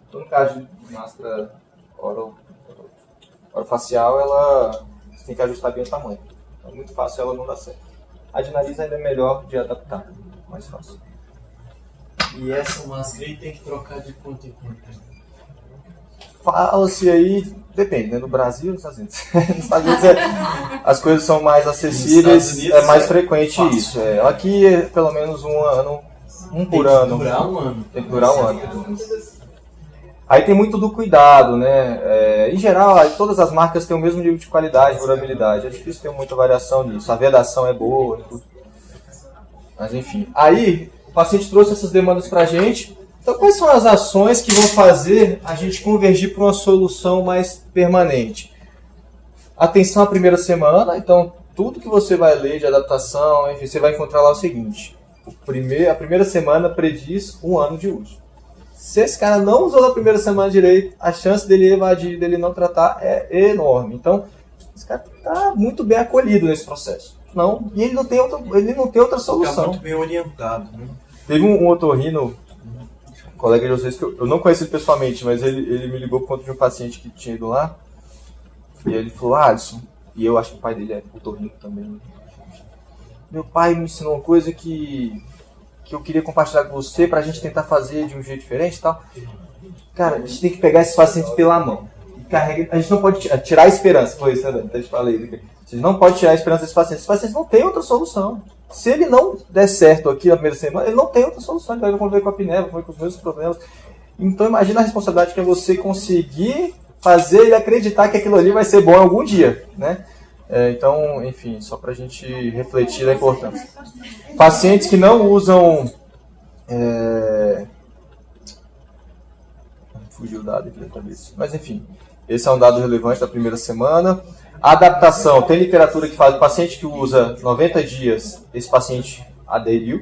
Então, no caso de máscara orofacial, ela tem que ajustar bem o tamanho. É muito fácil, ela não dá certo. A de nariz ainda é melhor de adaptar. Mais fácil. E essa máscara aí tem que trocar de quanto em quanto tempo? Fala-se aí, depende, né? No Brasil e nos Estados Unidos. Nos Estados Unidos as coisas são mais acessíveis, é mais frequente fácil. isso. Aqui é pelo menos um ano, por ano. Tem que durar um ano. Aí tem muito do cuidado, né? Em geral, todas as marcas têm o mesmo nível de qualidade e durabilidade. É difícil ter muita variação nisso. A vedação é boa, tudo. Mas enfim. Aí, o paciente trouxe essas demandas pra gente. Então, quais são as ações que vão fazer a gente convergir para uma solução mais permanente? Atenção à primeira semana. Então, tudo que você vai ler de adaptação, enfim, você vai encontrar lá o seguinte. A primeira semana prediz 1 ano de uso. Se esse cara não usou na primeira semana direito, a chance dele evadir, dele não tratar é enorme. Então, esse cara está muito bem acolhido nesse processo. E ele não tem outra solução. Está muito bem orientado, né? Teve um otorrino, um colega de vocês, que eu não conheço ele pessoalmente, mas ele me ligou por conta de um paciente que tinha ido lá. E ele falou, Alisson, e eu acho que o pai dele é otorrino também. Meu pai me ensinou uma coisa que eu queria compartilhar com você pra gente tentar fazer de um jeito diferente e tal. Cara, a gente tem que pegar esses pacientes pela mão. A gente não pode tirar a esperança. Foi isso, né, Dani? Eu te falei. A gente não pode tirar a esperança desses pacientes. Esses pacientes não têm outra solução. Se ele não der certo aqui na primeira semana, ele não tem outra solução. Ele vai conviver com a apneia, vai conviver com os mesmos problemas. Então imagina a responsabilidade que é você conseguir fazer ele acreditar que aquilo ali vai ser bom algum dia, né? Então, enfim, só pra gente refletir da importância. Pacientes que não usam... Fugiu o dado aqui da cabeça. Mas enfim, esse é um dado relevante da primeira semana. A adaptação, tem literatura que fala que o paciente que usa 90 dias, esse paciente aderiu.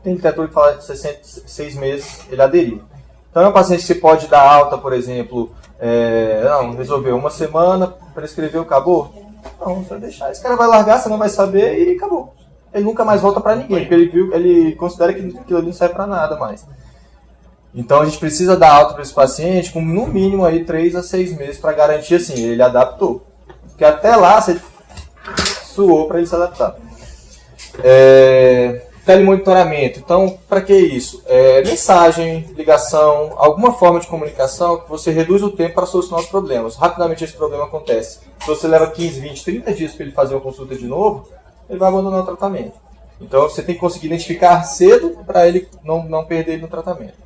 Tem literatura que fala que 6 meses ele aderiu. Então é um paciente que você pode dar alta, por exemplo, resolveu 1 semana, prescreveu, acabou. Não, você vai deixar. Esse cara vai largar, você não vai saber e acabou. Ele nunca mais volta pra ninguém, porque ele considera que aquilo ali não serve pra nada mais. Então a gente precisa dar alta para esse paciente com no mínimo aí 3 a 6 meses para garantir assim, ele adaptou. Porque até lá você suou para ele se adaptar. Telemonitoramento. Então, para que isso? Mensagem, ligação, alguma forma de comunicação que você reduz o tempo para solucionar os problemas. Rapidamente esse problema acontece. Se você leva 15, 20, 30 dias para ele fazer uma consulta de novo, ele vai abandonar o tratamento. Então você tem que conseguir identificar cedo para ele não perder ele no tratamento.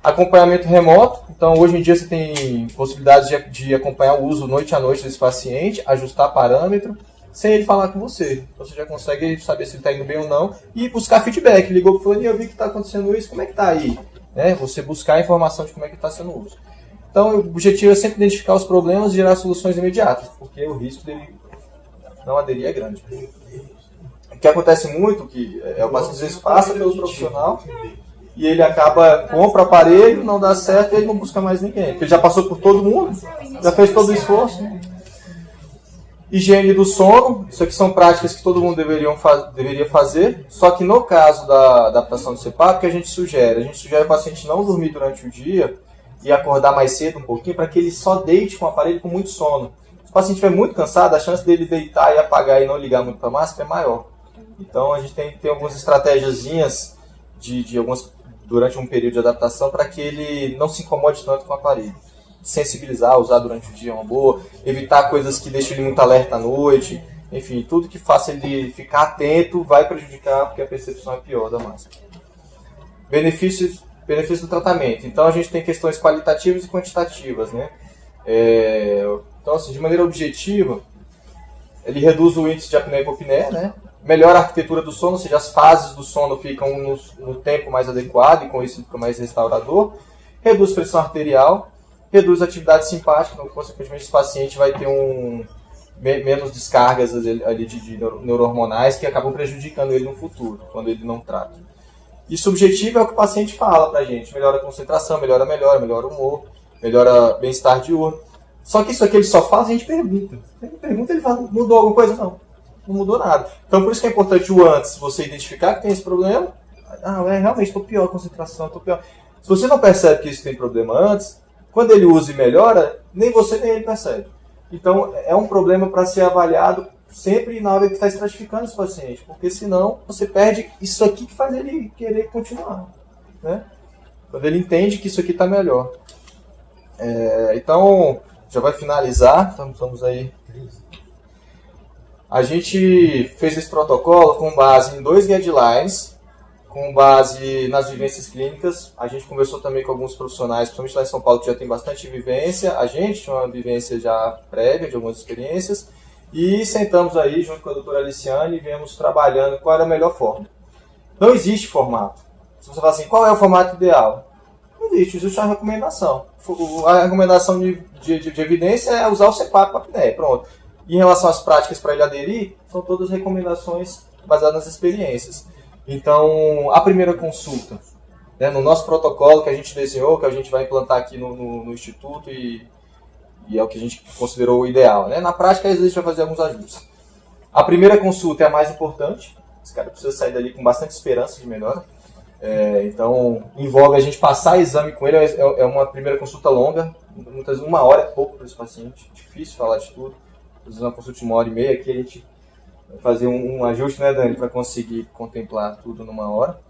Acompanhamento remoto. Então hoje em dia você tem possibilidades de acompanhar o uso noite a noite desse paciente, ajustar parâmetro, sem ele falar com você. Você já consegue saber se ele está indo bem ou não e buscar feedback. Ligou para o fulano, eu vi que está acontecendo isso, como é que está aí? Você buscar a informação de como é que está sendo o uso. Então o objetivo é sempre identificar os problemas e gerar soluções imediatas, porque o risco dele não aderir é grande. O que acontece muito, que o paciente às vezes passa pelo profissional e ele compra o aparelho, não dá certo e ele não busca mais ninguém. Porque ele já passou por todo mundo, já fez todo o esforço. Higiene do sono, isso aqui são práticas que todo mundo deveria fazer, só que no caso da adaptação do CPAP, o que a gente sugere? A gente sugere o paciente não dormir durante o dia e acordar mais cedo um pouquinho para que ele só deite com o aparelho com muito sono. Se o paciente estiver muito cansado, a chance dele deitar e apagar e não ligar muito para a máscara é maior. Então a gente tem algumas estratégiazinhas durante um período de adaptação para que ele não se incomode tanto com o aparelho. Sensibilizar, usar durante o dia é uma boa, evitar coisas que deixem ele muito alerta à noite, enfim, tudo que faça ele ficar atento vai prejudicar porque a percepção é pior da máscara. Benefícios do tratamento. Então a gente tem questões qualitativas e quantitativas, né? Então assim, de maneira objetiva, ele reduz o índice de apneia e hipopneia, né? Melhora a arquitetura do sono, ou seja, as fases do sono ficam no tempo mais adequado e com isso fica mais restaurador. Reduz pressão arterial, reduz a atividade simpática, então consequentemente esse paciente vai ter menos descargas ali de neurohormonais que acabam prejudicando ele no futuro, quando ele não trata. E subjetivo é o que o paciente fala pra gente, melhora a concentração, melhora o humor, melhora bem-estar diurno. Só que isso aqui ele só faz, a gente pergunta. Ele pergunta, ele fala, mudou alguma coisa? Não mudou nada. Então por isso que é importante o antes, você identificar que tem esse problema. Realmente estou pior a concentração, estou pior. Se você não percebe que isso tem problema antes, quando ele usa e melhora, nem você nem ele percebe. Então é um problema para ser avaliado sempre na hora que está estratificando esse paciente, porque senão você perde isso aqui que faz ele querer continuar, né? Quando ele entende que isso aqui está melhor. Então, já vai finalizar, estamos aí. A gente fez esse protocolo com base em 2 guidelines, com base nas vivências clínicas. A gente conversou também com alguns profissionais, principalmente lá em São Paulo, que já tem bastante vivência. A gente tinha uma vivência já prévia de algumas experiências. E sentamos aí junto com a doutora Aliciane e viemos trabalhando qual era a melhor forma. Não existe formato. Se você fala assim, qual é o formato ideal? Não existe uma recomendação. A recomendação de evidência é usar o CPAP para apneia, pronto. E em relação às práticas para ele aderir, são todas recomendações baseadas nas experiências. Então, a primeira consulta, né, no nosso protocolo que a gente desenhou, que a gente vai implantar aqui no Instituto e é o que a gente considerou o ideal, né? Na prática, às vezes a gente vai fazer alguns ajustes. A primeira consulta é a mais importante. Esse cara precisa sair dali com bastante esperança de melhora. Então, envolve a gente passar exame com ele. É uma primeira consulta longa. Muitas vezes 1 hora é pouco para esse paciente. Difícil falar de tudo. Às vezes uma consulta de 1h30. Aqui a gente vai fazer um ajuste, né, Dani? Para conseguir contemplar tudo numa hora.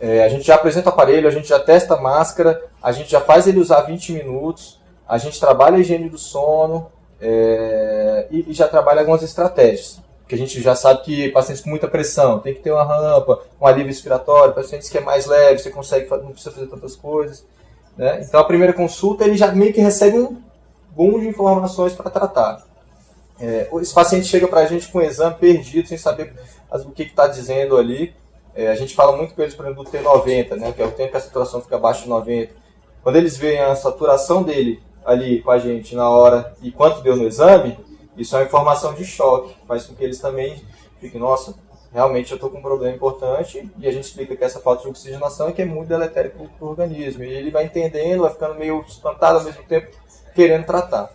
A gente já apresenta o aparelho, a gente já testa a máscara. A gente já faz ele usar 20 minutos. A gente trabalha a higiene do sono e já trabalha algumas estratégias. Porque a gente já sabe que pacientes com muita pressão tem que ter uma rampa, um alívio respiratório, pacientes que é mais leve, você consegue, não precisa fazer tantas coisas. Né? Então a primeira consulta ele já meio que recebe um boom de informações para tratar. Esse paciente chega para a gente com um exame perdido, sem saber o que está dizendo ali. A gente fala muito com eles, por exemplo, do T90, né? Que é o tempo que a saturação fica abaixo de 90. Quando eles veem a saturação dele ali com a gente na hora e quanto deu no exame, isso é uma informação de choque, faz com que eles também fiquem, nossa, realmente eu estou com um problema importante, e a gente explica que essa falta de oxigenação é que é muito deletério para o organismo, e ele vai entendendo, vai ficando meio espantado ao mesmo tempo, querendo tratar.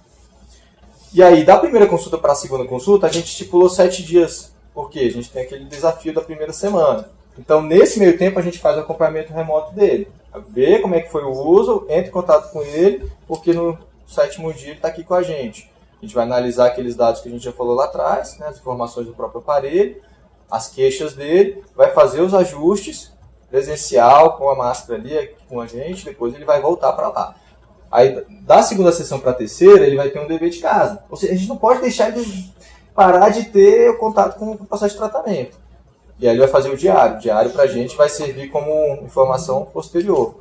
E aí, da primeira consulta para a segunda consulta, a gente estipulou 7 dias, porque a gente tem aquele desafio da primeira semana. Então, nesse meio tempo, a gente faz o acompanhamento remoto dele. Vê como é que foi o uso, entre em contato com ele, porque no 7º dia ele está aqui com a gente. A gente vai analisar aqueles dados que a gente já falou lá atrás, né, as informações do próprio aparelho, as queixas dele, vai fazer os ajustes presencial, com a máscara ali aqui com a gente, depois ele vai voltar para lá. Aí, da segunda sessão para a terceira, ele vai ter um dever de casa. Ou seja, a gente não pode deixar ele parar de ter o contato com o processo de tratamento. E aí ele vai fazer o diário. O diário para a gente vai servir como informação posterior.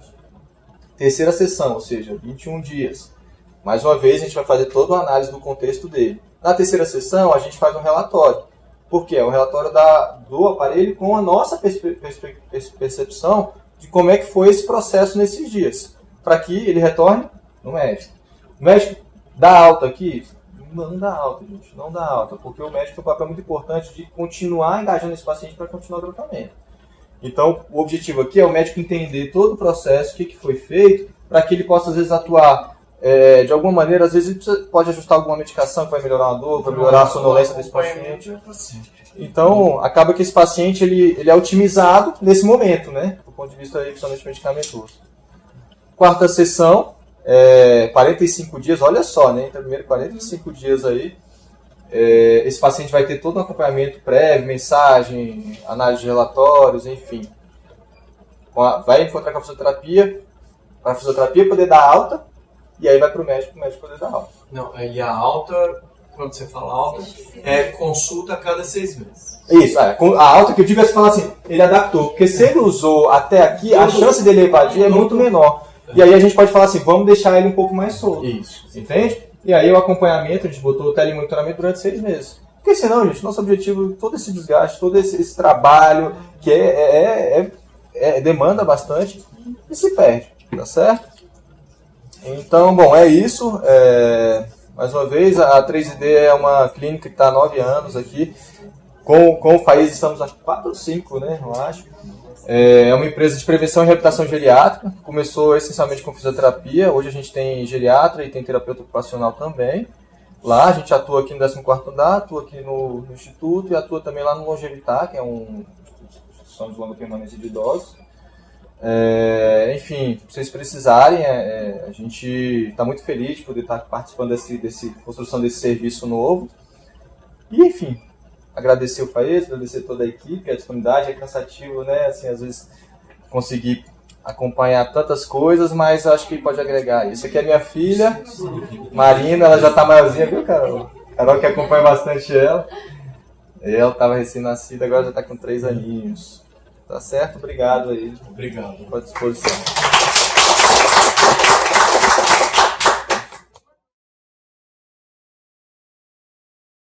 Terceira sessão, ou seja, 21 dias. Mais uma vez, a gente vai fazer toda uma análise do contexto dele. Na terceira sessão, a gente faz um relatório. Por quê? É um relatório do aparelho com a nossa percepção de como é que foi esse processo nesses dias. Para que ele retorne no médico. O médico dá alta aqui? Não dá alta, gente. Não dá alta. Porque o médico tem um papel muito importante de continuar engajando esse paciente para continuar o tratamento. Então, o objetivo aqui é o médico entender todo o processo, o que foi feito, para que ele possa, às vezes, atuar de alguma maneira. Às vezes, ele pode ajustar alguma medicação que vai melhorar a dor, vai melhorar a sonolência desse paciente. Então, acaba que esse paciente ele é otimizado nesse momento, né? Do ponto de vista, aí, principalmente medicamentoso. Quarta sessão, 45 dias, olha só, né? Então, primeiro 45 dias aí. Esse paciente vai ter todo um acompanhamento prévio, mensagem, análise de relatórios, enfim. Vai encontrar com a fisioterapia, para a fisioterapia poder dar alta, e aí vai para o médico poder dar alta. Não, e a alta, quando você fala alta, é consulta a cada 6 meses. Isso, a alta que eu digo é você falar assim, ele adaptou, porque se ele usou até aqui, a chance dele evadir é muito menor. E aí a gente pode falar assim, vamos deixar ele um pouco mais solto. Isso. Entende? E aí o acompanhamento, a gente botou o telemonitoramento durante 6 meses. Porque senão, gente, nosso objetivo, todo esse desgaste, todo esse trabalho, que demanda bastante, e se perde, tá certo? Então, bom, é isso. Mais uma vez, a 3ID é uma clínica que está há 9 anos aqui. Com o FAIS estamos há 4 ou 5, né, eu acho. É uma empresa de prevenção e reabilitação geriátrica. Começou essencialmente com fisioterapia. Hoje a gente tem geriatra e tem terapeuta ocupacional também. Lá a gente atua aqui no 14º andar, atua aqui no Instituto e atua também lá no Longevitar, que é uma instituição de longa permanência de idosos. Enfim, se vocês precisarem, a gente está muito feliz de poder estar participando dessa construção desse serviço novo. E, enfim, agradecer o FAES, agradecer toda a equipe, a disponibilidade. É cansativo, né? Assim, às vezes conseguir acompanhar tantas coisas, mas acho que pode agregar. Isso aqui é minha filha, Marina, ela já está maiorzinha, viu, Carol? Carol que acompanha bastante ela. Ela estava recém-nascida, agora já está com 3 aninhos. Tá certo? Obrigado aí. Obrigado. Estou à disposição.